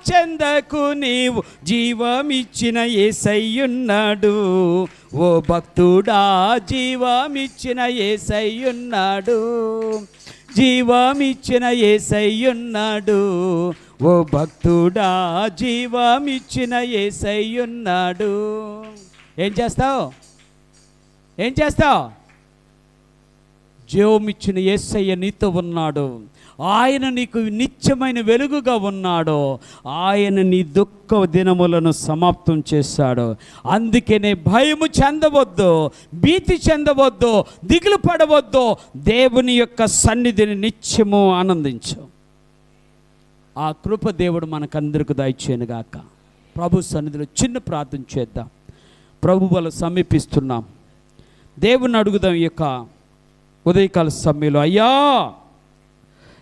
చెందకు నీవు. జీవమిచ్చిన యేసయ్యున్నాడు. ఓ భక్తుడా, జీవమిచ్చిన యేసయ్యున్నాడు. జీవమిచ్చిన యేసయ్యున్నాడు. ఓ భక్తుడా, జీవమిచ్చిన యేసయ్యున్నాడు. ఏం చేస్తావు? ఏం చేస్తావు? జీవమిచ్చిన యేసయ్య నీతో ఉన్నాడు. ఆయన నీకు నిత్యమైన వెలుగుగా ఉన్నాడు. ఆయన నీ దుఃఖ దినములను సమాప్తం చేశాడు. అందుకనే భయము చెందవద్దు, భీతి చెందవద్దు, దిగులు పడవద్దు. దేవుని యొక్క సన్నిధిని నిత్యము ఆనందించు. ఆ కృప దేవుడు మనకందరికి దయచేయనుగాక. ప్రభు సన్నిధిలో చిన్న ప్రార్థన చేద్దాం. ప్రభు వల్ల సమీపిస్తున్నాం. దేవుని అడుగుదాం. ఈ యొక్క ఉదయకాల సమయంలో, అయ్యా,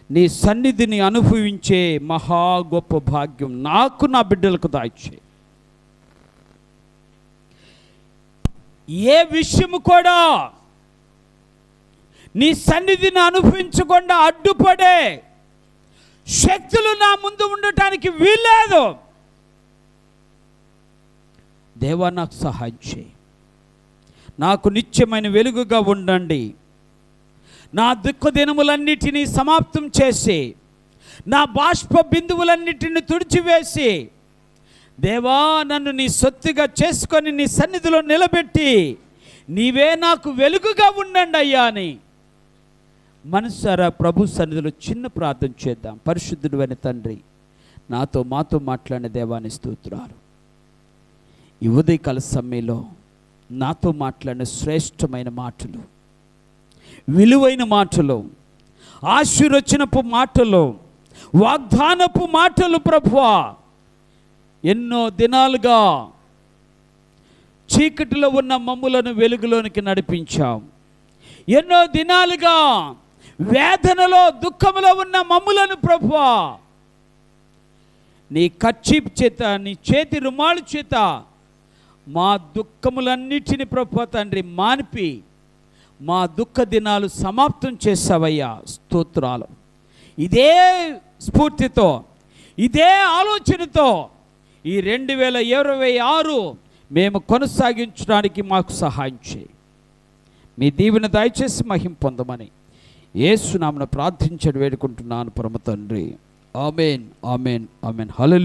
నీ సన్నిధిని అనుభవించే మహా గొప్ప భాగ్యం నాకు, నా బిడ్డలకు దాయిచ్చే. ఏ విషయము కూడా నీ సన్నిధిని అనుభవించకుండా అడ్డుపడే శక్తులు నా ముందు ఉండటానికి వీల్లేదు. దేవా నాకు సహాయం చేయి, నాకు నిత్యమైన వెలుగుగా ఉండండి, నా దుఃఖ దినములన్నిటినీ సమాప్తం చేసి నా బాష్ప బిందువులన్నిటిని తుడిచివేసి దేవా నన్ను నీ సొత్తుగా చేసుకొని నీ సన్నిధిలో నిలబెట్టి నీవే నాకు వెలుగుగా ఉండండి అయ్యా అని మనసారా ప్రభు సన్నిధిలో చిన్న ప్రార్థన చేద్దాం. పరిశుద్ధుడు అయిన తండ్రి, నాతో మాతో మాట్లాడిన దేవాని స్తోత్రాలు. ఈ ఉదయకాల సమయంలో నాతో మాట్లాడిన శ్రేష్టమైన మాటలు, విలువైన మాటలు, ఆశీర్వచనపు మాటలు, వాగ్దానపు మాటలు ప్రభువా, ఎన్నో దినాలుగా చీకటిలో ఉన్న మమ్ములను వెలుగులోనికి నడిపించాం. ఎన్నో దినాలుగా వేదనలో దుఃఖంలో ఉన్న మమ్ములను ప్రభువా నీ కర్చీప్ చేత, నీ చేతి రుమాలు చేత మా దుఃఖములన్నిటిని ప్రభువా తండ్రి మానిపి మా దుఃఖ దినాలు సమాప్తం చేసావయ్యా. స్తోత్రాలు. ఇదే స్ఫూర్తితో, ఇదే ఆలోచనతో ఈ 2026 మేము కొనసాగించడానికి మాకు సహాయం చేయి. మీ దీవెన దయచేసి మహిమ పొందమని యేసు నామమున ప్రార్థించడం వేడుకుంటున్నాను పరమ తండ్రి. ఆమేన్, ఆమేన్, ఆమేన్. హల్లెలూయా.